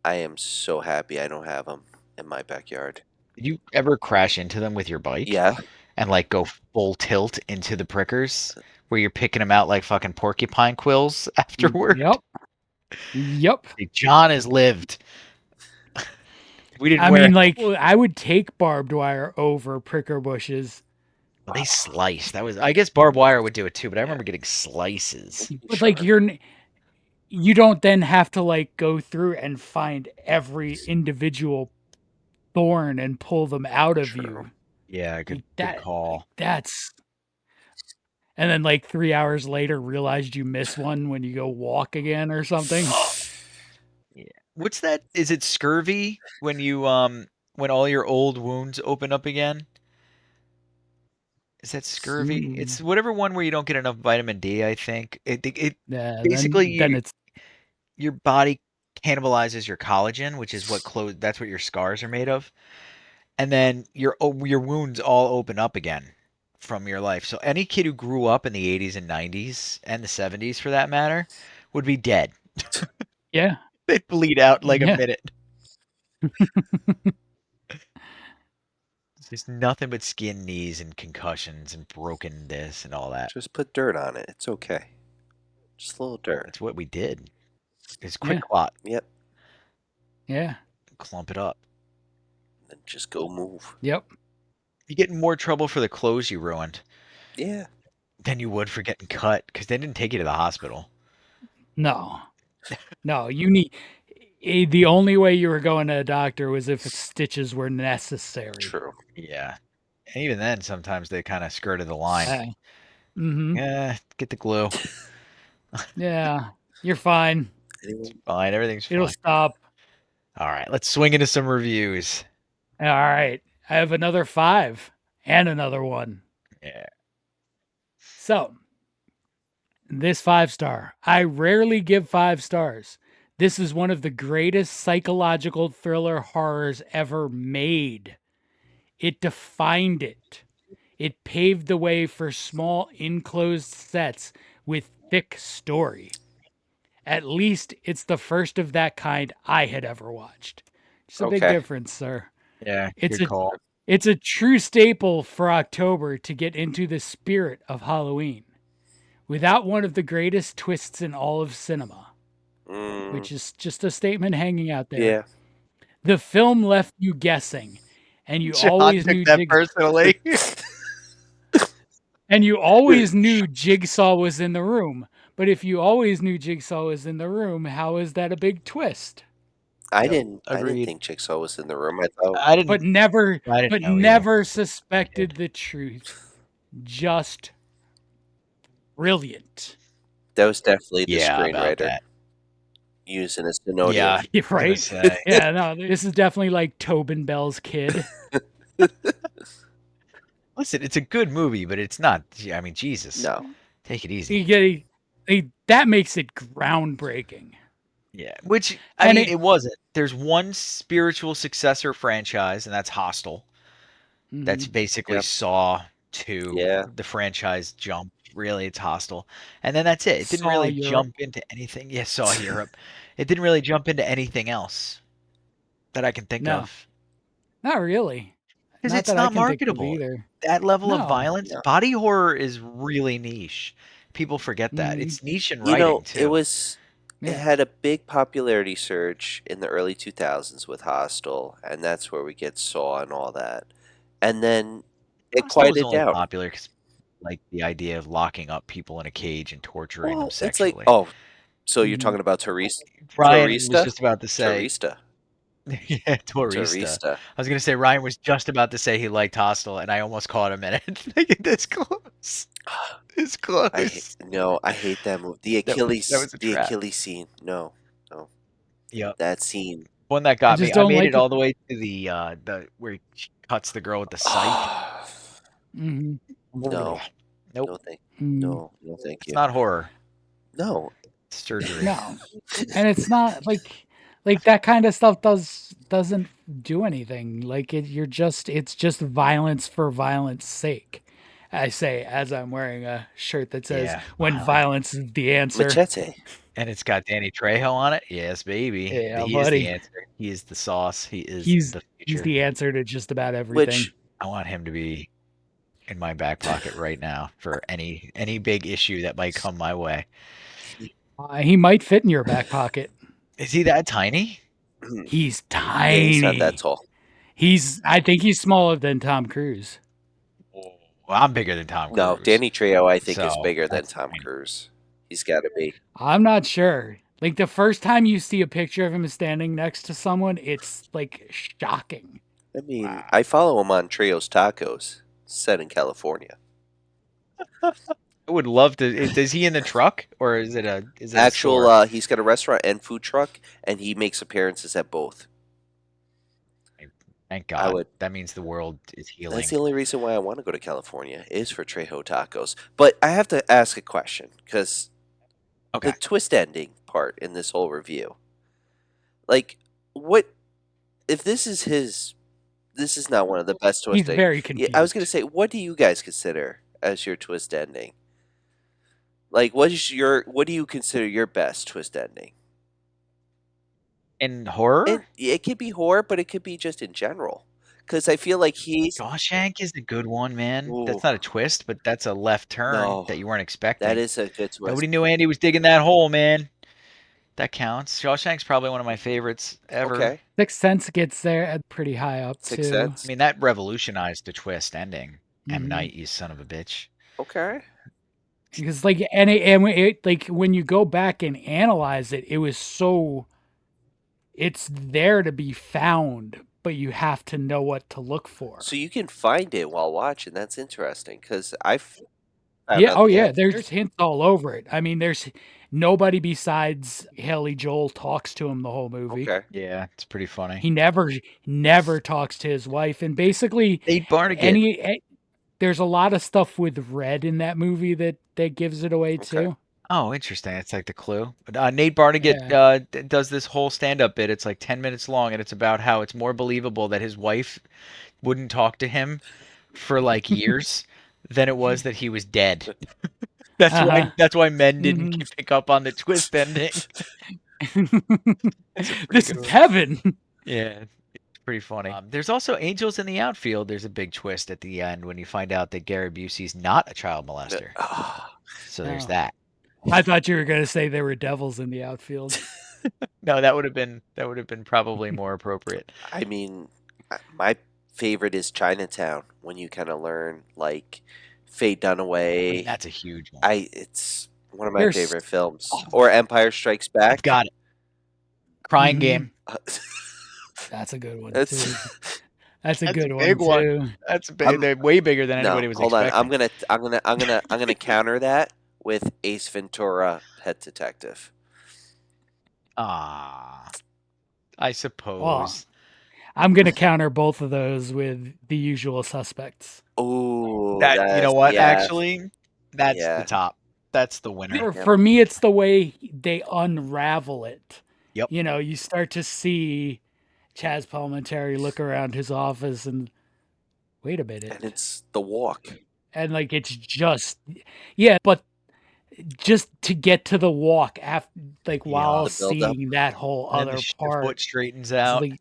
I am so happy I don't have them in my backyard. Did you ever crash into them with your bike Yeah, and like go full tilt into the prickers where you're picking them out like fucking porcupine quills afterward? Yep. Yep. Like, John has lived. We didn't I wear. mean, like, I would take barbed wire over pricker bushes, They slice. That was. I guess barbed wire would do it too, but I yeah, remember getting slices. but like sharp. you don't then have to like go through and find every individual thorn and pull them out of True. you. Yeah, Like good that. Like call. that's. And then like 3 hours later, realized you miss one when you go walk again or something. Yeah. What's that? Is it scurvy when all your old wounds open up again? Is that scurvy? Mm. It's whatever one where you don't get enough vitamin D, I think. It Yeah. basically Then it's your body cannibalizes your collagen, which is what clothes that's what your scars are made of. And then your wounds all open up again from your life. So any kid who grew up in the 80s and 90s and the 70s for that matter would be dead. yeah. They'd bleed out in like a Yeah. minute. There's nothing but skin knees and concussions and broken this and all that. Just put dirt on it. It's okay. Just a little dirt. That's what we did. It's quick Yeah. clot. Yep. Yeah. Clump it up. And just go move. Yep. You get in more trouble for the clothes you ruined Yeah. than you would for getting cut because they didn't take you to the hospital. No. No, you need the only way you were going to a doctor was if stitches were necessary. True. Yeah. And even then, sometimes they kind of skirted the line. Mm-hmm. Yeah, get the glue. Yeah. You're fine. Anyone? Fine, everything's It'll fine. stop. All right, let's swing into some reviews. All right. I have another 5 and another 1. Yeah. So, this 5-star. I rarely give 5 stars. This is one of the greatest psychological thriller horrors ever made. It defined it. It paved the way for small enclosed sets with thick story. At least it's the first of that kind I had ever watched. It's a big Okay. difference, sir. Yeah, It's good a call. it's a true staple for October to get into the spirit of Halloween. Without one of the greatest twists in all of cinema, which is just a statement hanging out there. Yeah. The film left you guessing, and you John always took knew that personally. Jigsaw was in the room. But if you always knew Jigsaw was in the room, how is that a big twist? I Yep, didn't agreed. think Jigsaw was in the room. I thought I didn't But never know either. never suspected the truth. Just brilliant. that was definitely the Yeah, about screenwriter that. using a Xenomania. Yeah, You're I was gonna right. say. Yeah, no, this is definitely like Tobin Bell's kid. Listen, it's a good movie, but it's not. I mean, Jesus. No. Take it easy. That makes it groundbreaking. Yeah, which I And mean, it wasn't. There's one spiritual successor franchise, and that's Hostel. That's Mhm. basically Yep. Saw 2, Yeah. the franchise jump. Really, it's Hostel. And then that's it. It didn't Saw really Europe. jump into anything. Yeah, Saw Europe. It didn't really jump into anything else that I can think No. of. Not really. Because Not it's that I not can think of marketable. either. That level of No. violence, No. body horror is really niche. People forget that. Mhm. It's niche in You writing, know, too. it Yeah. had a big popularity surge in the early 2000s with Hostel, and that's where we get Saw and all that. And then it Hostel was quieted only down. popular because, like, the idea of locking up people in a cage and torturing them Well, it's like, sexually. oh, so you're Mhm. talking about Teresa? Ryan was just about to say, Teresa. yeah, Torista. Teresa. I was gonna say Ryan was just about to say he liked Hostel, and I almost caught him in it. Like this close, this close. I hate that movie. The That was a the trap. Achilles scene. No. Yep. That scene. One that got me. just I don't made like it it. all the way to the where he cuts the girl with the scythe. Mhm. No. Nope. No thank Mhm. no thank It's you. not horror. No. It's surgery. No. And it's not like that kind of stuff doesn't do anything. Like it's just violence for violence sake. I say as I'm wearing a shirt that says Yeah, when violence is the answer. Machete. And it's got Danny Trejo on it. Yes, baby. Yeah, He is the buddy. answer. He is the sauce. He is He's the he's future. the answer to just about everything. Which I want him to be in my back pocket right now for any big issue that might come my way. He might fit in your back pocket. Is he that tiny? He's yeah, tiny. he's not that tall. I think he's smaller than Tom Cruise. Well, I'm bigger than Tom Cruise. No, Danny Trejo I think is So, bigger than that's Tom fine. Cruise. He's gotta be. I'm not sure. Like the first time you see a picture of him standing next to someone, it's like shocking. I mean, Wow. I follow him on Trejo's Tacos, set in California. I would love to. Is he in the truck or is it a Actual, store? he's got a restaurant and food truck, and he makes appearances at both. Thank I God. would. That means the world is healing. That's the only reason why I want to go to California is for Trejo Tacos. But I have to ask a question because Okay. the twist ending part in this whole review, like, what if this is his? This is not one of the best twist He's endings. very Yeah, confused. I was gonna say, what do you guys consider as your twist ending? Like, what do you consider your best twist ending? In horror? It could be horror, but it could be just in general. Because I feel like he's Shawshank is a good one, man. Ooh. That's not a twist, but that's a left turn No, that you weren't expecting. that is a good twist. Nobody knew Andy was digging that hole, man. That counts. Shawshank's probably one of my favorites ever. Okay. Sixth Sense gets there at pretty high up Sixth too. Sense. I mean, that revolutionized the twist ending. M. Mhm. Night, you son of a bitch. Okay. Because like it like when you go back and analyze it, it was so it's there to be found, but you have to know what to look for. So you can find it while watching. That's interesting because I've found Yeah, out oh the yeah, end. there's hints all over it. I mean, there's nobody besides Haley Joel talks to him the whole movie. Okay. Yeah, it's pretty funny. He never talks to his wife, and basically Nate Barnegat. there's a lot of stuff with Red in that movie that gives it away too. Oh, interesting. It's like the clue. Nate Barnegat does this whole stand-up bit. It's like 10 minutes long, and it's about how it's more believable that his wife wouldn't talk to him for like years than it was that he was dead. That's why men didn't Mhm. pick up on the twist ending. This is heaven. Yeah, it's pretty funny. There's also Angels in the Outfield. There's a big twist at the end when you find out that Gary Busey's not a child molester. So there's Oh. that. I thought you were going to say there were devils in the outfield. No, that would have been probably more appropriate. I mean, my favorite is Chinatown when you kind of learn like Faye I mean, Dunaway. that's a huge one. It's one of my There's- favorite films. Or Empire Strikes Back. I've got it. Crying Mhm. Game. That's a good one That's too. That's a That's good a one big one. too. That's they're way bigger than no. anybody was Hold on. expecting. I'm gonna counter that with Ace Ventura: Pet Detective. Ah, I suppose. I'm going to counter both of those with The Usual Suspects. Oh, That you know what? yeah. Actually, that's Yeah. the top. That's the winner. For me, it's the way they unravel it. Yep. You know, you start to see Chaz Palminteri look around his office and wait a minute. And it's The Walk. And like it's just but just to get to the walk after like while The build-up. seeing that whole And then other the part. foot straightens it's out. like,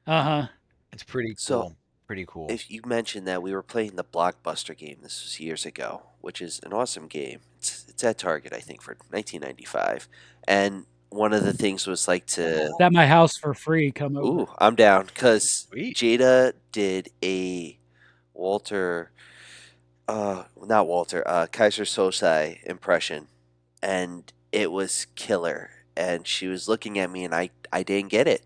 uh-huh. It's pretty So, cool. Pretty cool. If you mentioned that we were playing the Blockbuster game, this was years ago, which is an awesome game. It's at Target, I think, for 1995. And one of the things was like to. It's at my house for free. Come over. Ooh, I'm down because Sweet. Jada did a Walter, not Walter, Kaiser Sosai impression, and it was killer. And she was looking at me, and I didn't get it.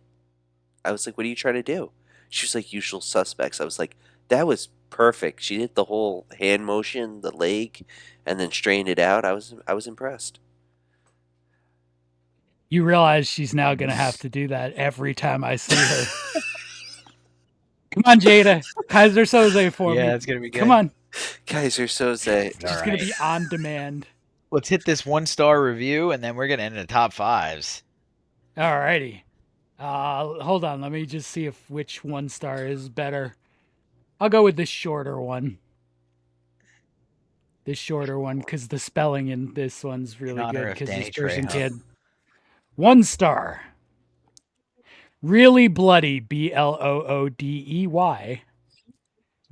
I was like, "What are you trying to do?" She was like, "Usual Suspects." I was like, "That was perfect." She did the whole hand motion, the leg, and then straightened it out. I was impressed. You realize she's now gonna have to do that every time I see her. Come on, Jada. Kaiser Soze for me. Yeah, it's gonna be good. Come on. Kaiser Soze. She's gonna be on demand. Let's hit this 1-star review, and then we're gonna end in the top 5s. Alrighty. Hold on. Let me just see if which 1-star is better. I'll go with the shorter one. The shorter one, because the spelling in this one's really honor good. of Because Danny this person Trejo. can. 1 star. Really bloody. BLOODEY.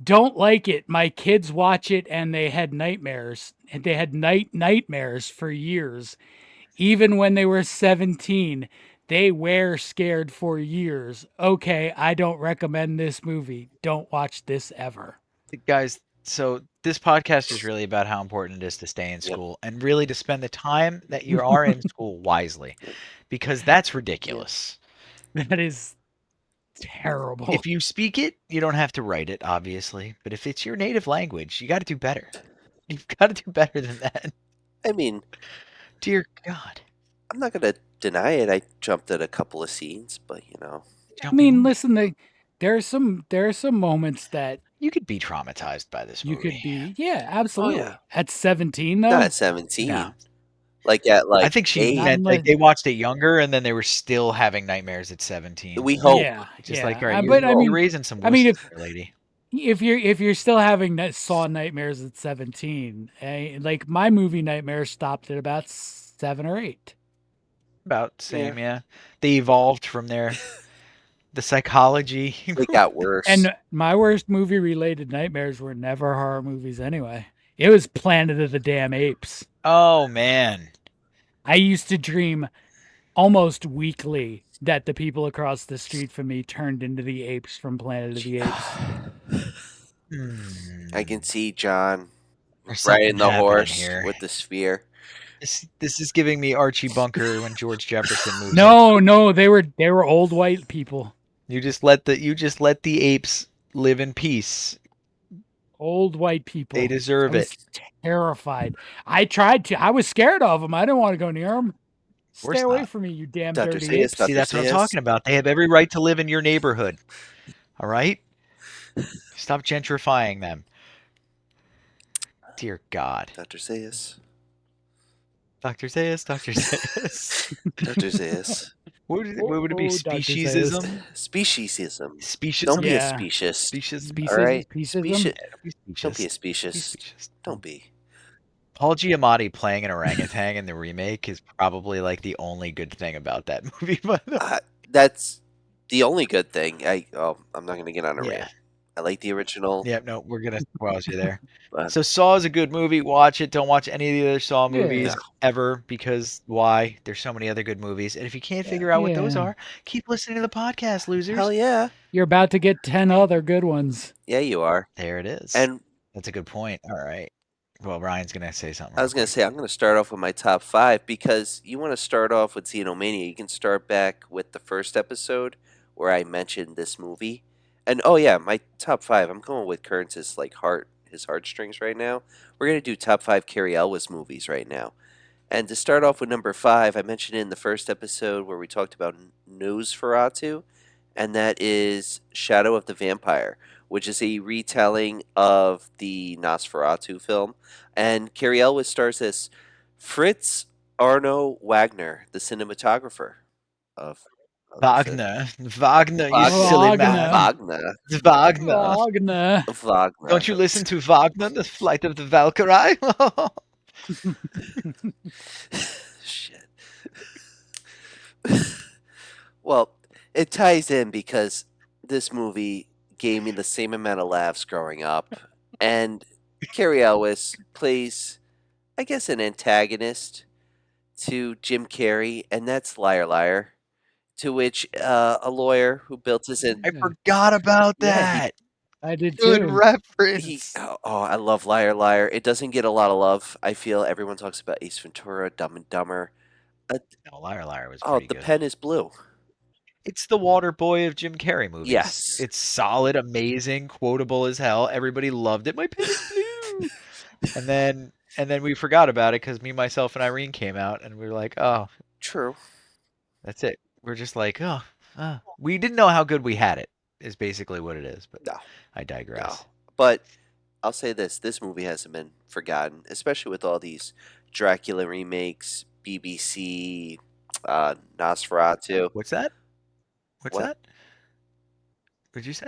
Don't like it. My kids watch it and they had nightmares. They had nightmares for years. Even when they were 17, they were scared for years. Okay, I don't recommend this movie. Don't watch this ever. Guys, so this podcast is really about how important it is to stay in school and really to spend the time that you are in school wisely, because that's ridiculous. That is terrible. If you speak it, you don't have to write it, obviously. But if it's your native language, you got to do better. You've got to do better than that. I mean, Dear God. I'm not gonna deny it. I jumped at a couple of scenes, but you know. I mean, listen, there are some moments that you could be traumatized by this movie. you could be. Yeah, absolutely. yeah. At 17, though. Not at 17. No. Like at like I think she 8. meant like they watched it younger and then they were still having nightmares at 17. We hope. Yeah, Just yeah. like, all right, But I mean, you're raising some I mean, wusses here, lady. if you're still having saw nightmares at 17, like my movie nightmares stopped at about 7 or 8. About same, yeah. They evolved from there. The psychology. They got worse. And my worst movie related nightmares were never horror movies anyway. It was Planet of the Damn Apes. Oh man. I used to dream almost weekly that the people across the street from me turned into the apes from Planet of the Apes. I can see John There's riding something the happening horse here. with the sphere. This is giving me Archie Bunker when George Jefferson moves in. No, they were old white people. You just let the apes live in peace. Old white people. They deserve I it. was terrified. I tried to. I was scared of them. I didn't want to go near them. course Stay away not. from me, you damn Dr. dirty Zayas, apes. See, that's what I'm talking about. They have every right to live in your neighborhood. All right? Stop gentrifying them. Dear God. Dr. Zayas. Dr. Zayas, Dr. Zayas. Dr. Zayas. What would it be? Dr. Speciesism? Speciesism. Speciesism? Don't be a Yeah. specious. Speciesism? All right? Speciesism? Don't be Don't be a specious. Be specious. specious. Don't be. Paul Giamatti playing an orangutan in the remake is probably like the only good thing about that movie. By the way. That's the only good thing. I'm not gonna get on a Yeah. rant. I like the original. Yep, no, we're gonna pause you there. But So Saw is a good movie. Watch it. Don't watch any of the other Saw Yeah. movies No. ever because why? There's so many other good movies. And if you can't figure out what those Yeah. are, keep listening to the podcast, losers. Hell yeah. You're about to get 10 other good ones. Yeah, you are. There it is. And That's a good point. All right. Well, Ryan's gonna say something. I was real gonna quick. say I'm gonna start off with my top 5 because you want to start off with Xenomania. You can start back with the first episode where I mentioned this movie. And oh yeah, my top 5. I'm going with Kearns' like his heartstrings right now. We're gonna do top 5 Cary Elwes movies right now. And to start off with number 5, I mentioned in the first episode where we talked about Nosferatu, and that is Shadow of the Vampire, which is a retelling of the Nosferatu film. And Cary Elwes stars as Fritz Arno Wagner, the cinematographer of this. Wagner, you Wagner. silly man. Wagner. Wagner. Wagner. Don't you listen to Wagner, the Flight of the Valkyrie? Shit. Well, it ties in because this movie gave me the same amount of laughs growing up, and Cary Elwes plays, I guess, an antagonist to Jim Carrey, and that's Liar Liar, to which a lawyer who built his I forgot about Yeah, that. I did Good too. reference. I love Liar Liar. It doesn't get a lot of love. I feel everyone talks about Ace Ventura, Dumb and Dumber. No, Liar was Oh, pretty the good. pen is blue. It's the water boy of Jim Carrey movies. Yes. It's solid, amazing, quotable as hell. Everybody loved it. My pen is blue. and then we forgot about it because Me, Myself, and Irene came out, and we were like, oh, True. that's it. We're just like, we didn't know how good we had it. Is basically what it is. But No. I digress. No. But I'll say this movie hasn't been forgotten, especially with all these Dracula remakes, BBC, Nosferatu. What's that? What's What? that? What'd you say?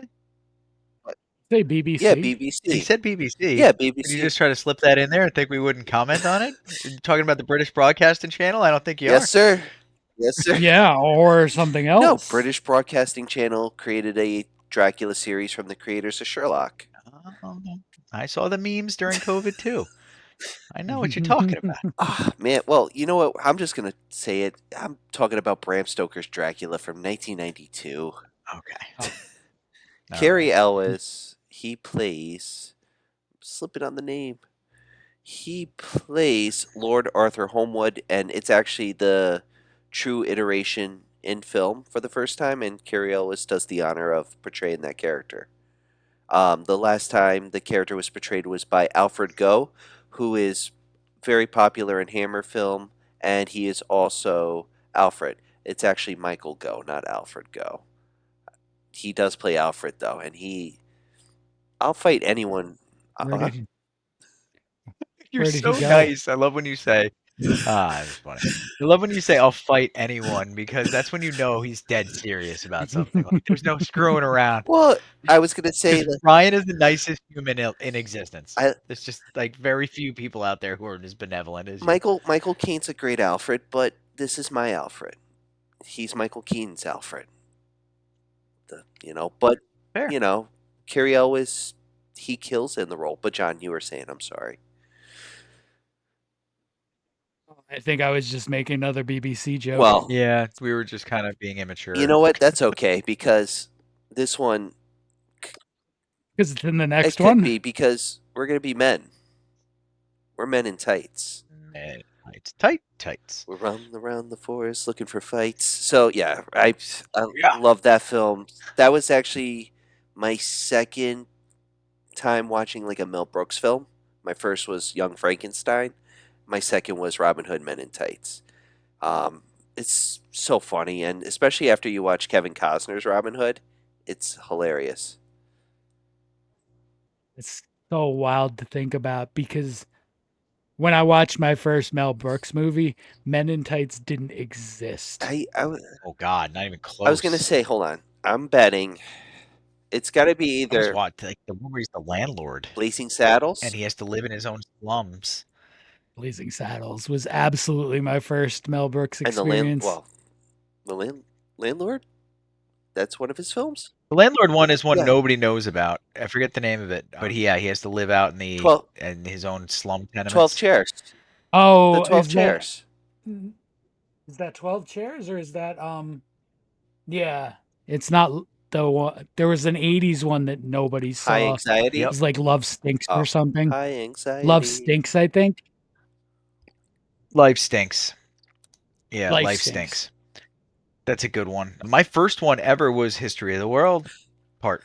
Say BBC. Yeah, BBC. He said BBC. Yeah, Did you BBC. just try to slip that in there and think we wouldn't comment on it? Are you talking about the British Broadcasting Channel? I don't think you are. Yes, sir. Yes, sir. Yeah, or something No, else. British Broadcasting Channel created a Dracula series from the creators of Sherlock. I saw the memes during COVID too. I know what you're talking about. Ah, man. Well, you know what? I'm just going to say it. I'm talking about Bram Stoker's Dracula from 1992. Okay. Cary Elwes, he plays, slipping on the name, he plays Lord Arthur Holmwood, and it's actually the true iteration in film for the first time, and Cary Elwes does the honor of portraying that character. The last time the character was portrayed was by Alfred Goh, who is very popular in Hammer film, and he is also Alfred. It's actually Michael Goh, not Alfred Goh. He does play Alfred though, and I'll fight anyone. Where did, You're where did so he go? nice. I love when you say, that's funny. I love when you say, I'll fight anyone, because that's when you know he's dead serious about something. Like, there's no screwing around. Well, I was gonna say that Ryan is the nicest human in existence. I- There's just like very few people out there who are as benevolent as you. Michael Caine's a great Alfred, but this is my Alfred. He's Michael Keane's Alfred. But Fair. Cary Elwes, he kills in the role. But John, you were saying, I'm sorry. I think I was just making another BBC joke. Well, Yeah, we were just kind of being immature. you know what? That's okay because this one because it's in the it next could one. be because we're gonna be men. We're men in tights. Man, tights. We're running around the forest looking for fights. So yeah, I Yeah. love that film. That was actually my second time watching like a Mel Brooks film. My first was Young Frankenstein. My second was Robin Hood Men in Tights. Um, it's so funny, and especially after you watch Kevin Costner's Robin Hood, it's hilarious. It's so wild to think about because when I watched my first Mel Brooks movie, Men in Tights didn't exist. Oh God, not even I was gonna close. say, hold on, I'm betting it's got to be I was either watching like the movie's the landlord, Blazing and Saddles he has to live in his own slums. Blazing Saddles was absolutely my first Mel Brooks and experience. the landlord. That's one of his films. The landlord one is one Yeah, nobody knows about. I forget the name of it, but he has to live out in 12, his own slum 12 tenements. chairs. The Oh, 12 chairs. is that 12 chairs or is that yeah, it's not the one. There was an 80s one that nobody High saw. It anxiety. Yep. was like Love Stinks or Oh, something. high Love anxiety. Stinks, I think. Life stinks. Yeah, Life life Stinks. stinks. That's a good one. My first one ever was History of the World, Part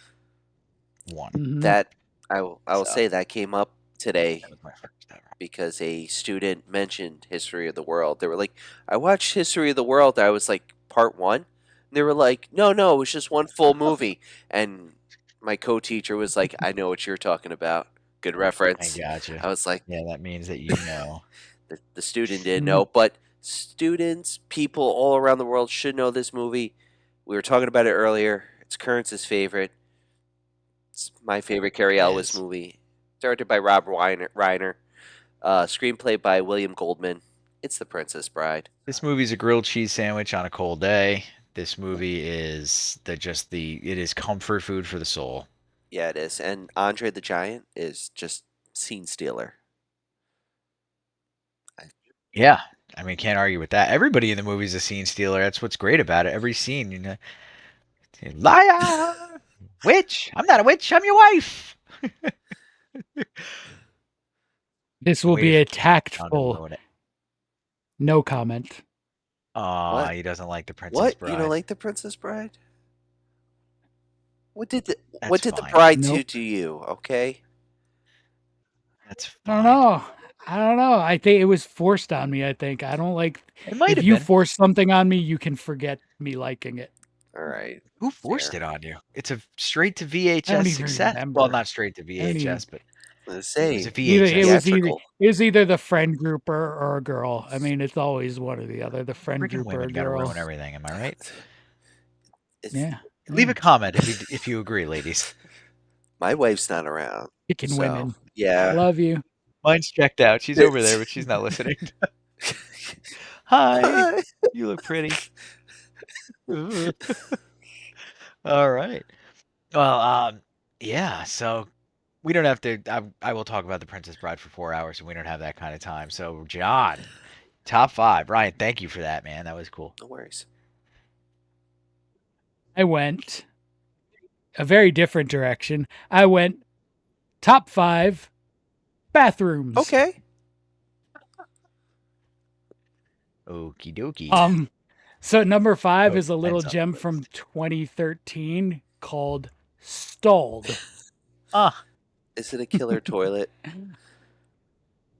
1. Mhm. That I will So say that came up today that was my first ever. because a student mentioned History of the World. They were like, "I watched History of the World." I was like, "Part 1?" And they were like, "No, no, it was just one full movie." And my co-teacher was like, "I know what you're talking about. Good I reference." gotcha. I was like, Yeah, that means that you know. the student didn't Mm. know, but students, people all around the world should know this movie. We were talking about it earlier. It's Kearns' favorite. It's my favorite Cary It Elwes is. movie. Directed by Rob Reiner. Screenplay by William Goldman. It's The Princess Bride. This movie's a grilled cheese sandwich on a cold day. This movie is it is comfort food for the soul. Yeah, it is. And Andre the Giant is just scene stealer. I- Yeah. I mean, can't argue with that. Everybody in the movie's a scene stealer. That's what's great about it. Every scene, liar, witch. I'm not a witch. I'm your wife. This I'm will waiting be a for John to tactful ruin it. no comment. Aw, What? he doesn't like the Princess What? You don't Bride. like The Princess Bride? What did That's the fine. bride do Nope. to you? Okay. That's I don't fine. know. I don't know. I think it was forced on me. I think I don't like It might if have you been. force something on me, you can forget me liking it. All right. Who forced Fair. it on you? It's a straight to I don't VHS even success. Well, remember. not straight to I don't even VHS, but Let's it was a say it VHS. was either theatrical. the friend group or a girl. I mean, it's always one or the other, the friend Freaking group or women a got to girl. ruin everything. Am I right? It's Yeah. Leave yeah. a comment if you agree, ladies. my wife's not around, Picking so women. yeah. Love you. Mine's checked out. She's over there, but she's not listening. Hi, you look pretty. All right. Well, yeah. So we don't have to. I will talk about the Princess Bride for 4 hours, and we don't have that kind of time. So, John, top five. Ryan, thank you for that, man. That was cool. No worries. I went a very different direction. I went top 5 bathrooms. Okay. Okie dokie. So number 5 Oh, is a little depends on the gem from 2013 called Stalled. Ah, Is it a killer toilet?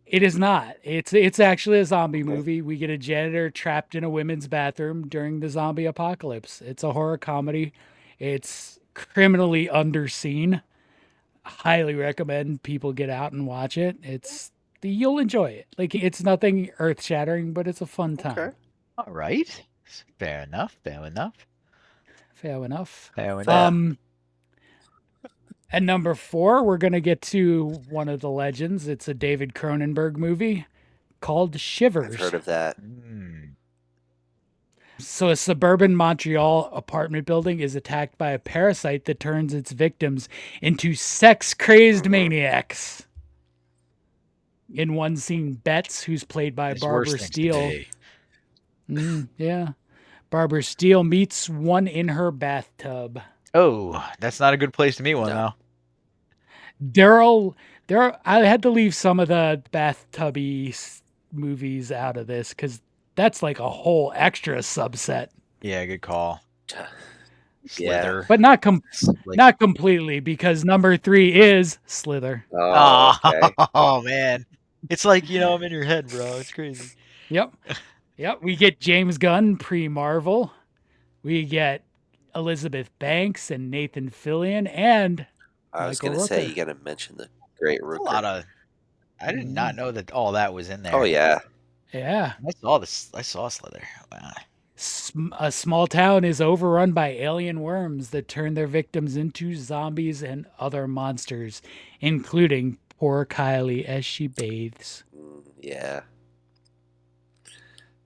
It is not. It's actually a zombie Okay. movie. We get a janitor trapped in a women's bathroom during the zombie apocalypse. It's a horror comedy. It's criminally underseen. Highly recommend people get out and watch it. You'll enjoy it. Like it's nothing earth-shattering, but it's a fun time. Okay. all right. Fair enough. Fair enough. Fair enough. Fair enough. Fair. At number 4, we're gonna get to one of the legends. It's a David Cronenberg movie called Shivers. I've heard of that. So, a suburban Montreal apartment building is attacked by a parasite that turns its victims into sex crazed maniacs. in one scene, Betts, who's played by There's Barbara worse things to Steele. be. Yeah. Barbara Steele meets one in her bathtub. Oh, that's not a good place to meet one, No. though. I had to leave some of the bathtubby movies out of this because that's like a whole extra subset. Yeah, good call. Yeah. Slither. But not Like, not completely, because number 3 is Slither. Oh, okay. oh man, it's like, I'm in your head, bro. It's crazy. Yep. Yep. We get James Gunn pre-Marvel. We get Elizabeth Banks and Nathan Fillion and I was Michael gonna say Rooker. you gotta mention the great A lot Rooker. of. I did not know that all that was in there. Oh yeah. Yeah. I saw this. I saw Slither. Wow. A small town is overrun by alien worms that turn their victims into zombies and other monsters, including poor Kylie as she bathes. Yeah.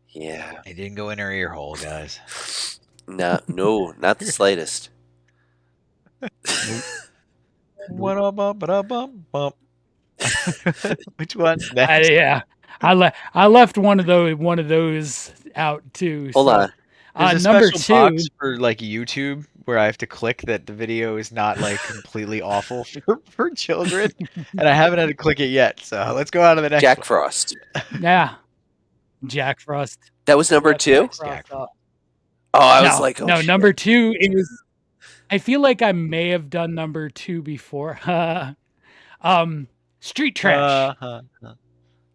Yeah. It didn't go in her ear hole, guys. No, not the slightest. What up, bump. Which one's next? I left one of those out too. Hold on. There's a number special 2. box for like YouTube where I have to click that the video is not like completely awful for children, and I haven't had to click it yet. So let's go on to the next Jack one. Frost. Yeah. Jack Frost. That was number Left 2? Jack Jack Frost Frost. off. Oh, I was like, oh no, shit. number 2 is. I feel like I may have done number 2 before. Street Trash.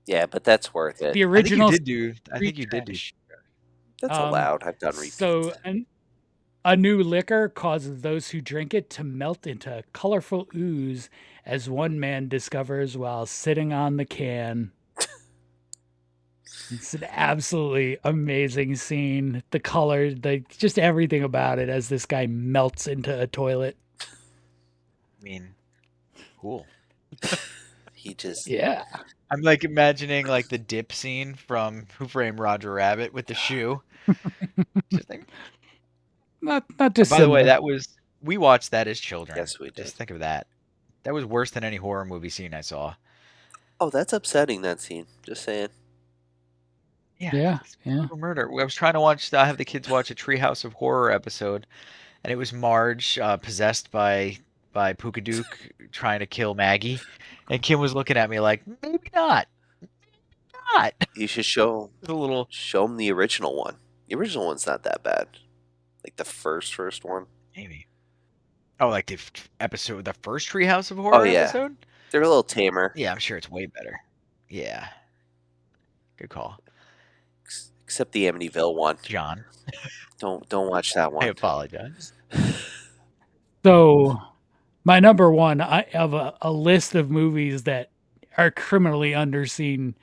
Yeah, but that's worth it. The original. I think you did do. That's allowed. I've done repeats. So a new liquor causes those who drink it to melt into colorful ooze, as one man discovers while sitting on the can. It's an absolutely amazing scene. The color, just everything about it as this guy melts into a toilet. I mean, cool. He just Yeah. I'm like imagining like the dip scene from Who Framed Roger Rabbit with the shoe. Just think, Not by dissimilar. the way, we watched that as children. Yes, we did. Just think of that. That was worse than any horror movie scene I saw. Oh, that's upsetting, that scene. Just saying. Yeah. Murder. I was trying to have the kids watch a Treehouse of Horror episode, and it was Marge possessed by Pookadook trying to kill Maggie, and Kim was looking at me like, maybe not. You should show him the original one. The original one's not that bad. Like the first one. Maybe. Oh, like the first Treehouse of Horror episode? They're a little tamer. Yeah, I'm sure it's way better. Yeah. Good call. Except the Amityville one. John. Don't watch that one. I apologize. So, my number 1, I have a list of movies that are criminally underseen,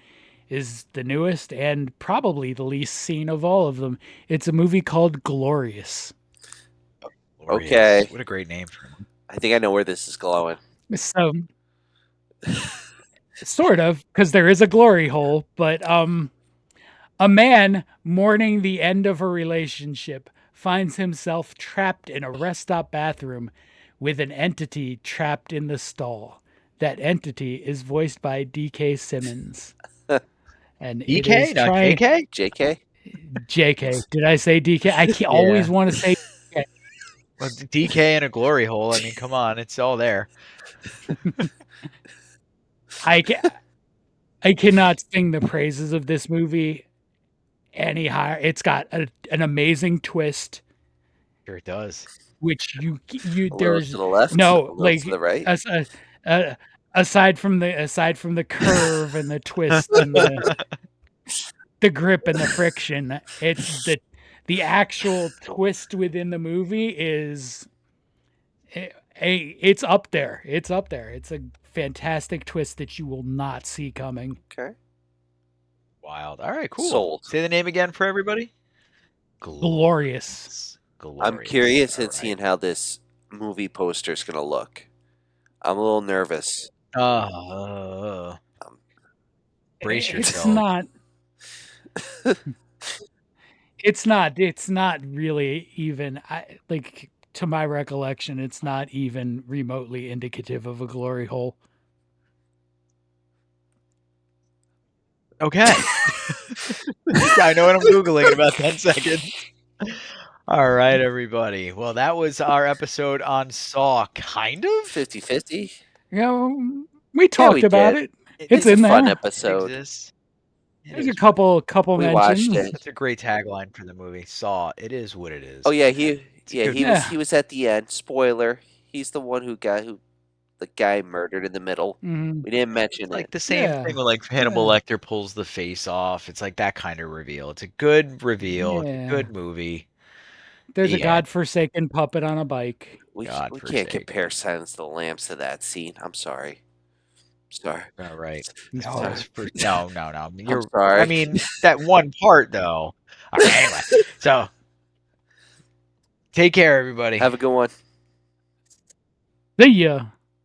is the newest and probably the least seen of all of them. It's a movie called Glorious. Glorious. Okay. What a great name for him. I think I know where this is going. So, sort of, because there is a glory hole, but a man mourning the end of a relationship finds himself trapped in a rest stop bathroom with an entity trapped in the stall. That entity is voiced by D.K. Simmons. And DK? Not KK? JK? JK. Did I say DK? I always want to say DK. Well, DK in a glory hole. I mean, come on. It's all there. I cannot sing the praises of this movie any higher. It's got an amazing twist. Sure it does. Which there's to the left, no, like to the right. Aside from the curve and the twist and the grip and the friction, it's the actual twist within the movie is it's up there. It's up there. It's a fantastic twist that you will not see coming. Okay. Wild. All right, cool. Sold. Say the name again for everybody. Glorious. I'm curious at seeing how this movie poster is gonna look. I'm a little nervous. Brace yourself. It's not really even, to my recollection, it's not even remotely indicative of a glory hole. Okay. I know what I'm Googling in about 10 seconds. All right, everybody. Well, that was our episode on Saw, kind of? 50-50. You know, we talked we about did. it. It's It's a in fun there. It episode. exists. It There's a is couple We watched mentions. it. That's a great tagline for the movie. Saw, it is what it is. Oh yeah, It's a good he Yeah. was at the end. Spoiler. He's the one who the guy murdered in the middle. Mhm. We didn't mention It's like it. the same Yeah. thing with like Hannibal Yeah. Lecter pulls the face off. It's like that kind of reveal. It's a good reveal. It's a Yeah. good movie. There's a The end. godforsaken puppet on a bike. We God can't forsake. compare Silence of the Lambs to that scene. I'm sorry. Sorry. All right. No. Sorry. No. You're. sorry. I mean, that one part though. All right. Anyway, so take care, everybody. Have a good one. See ya.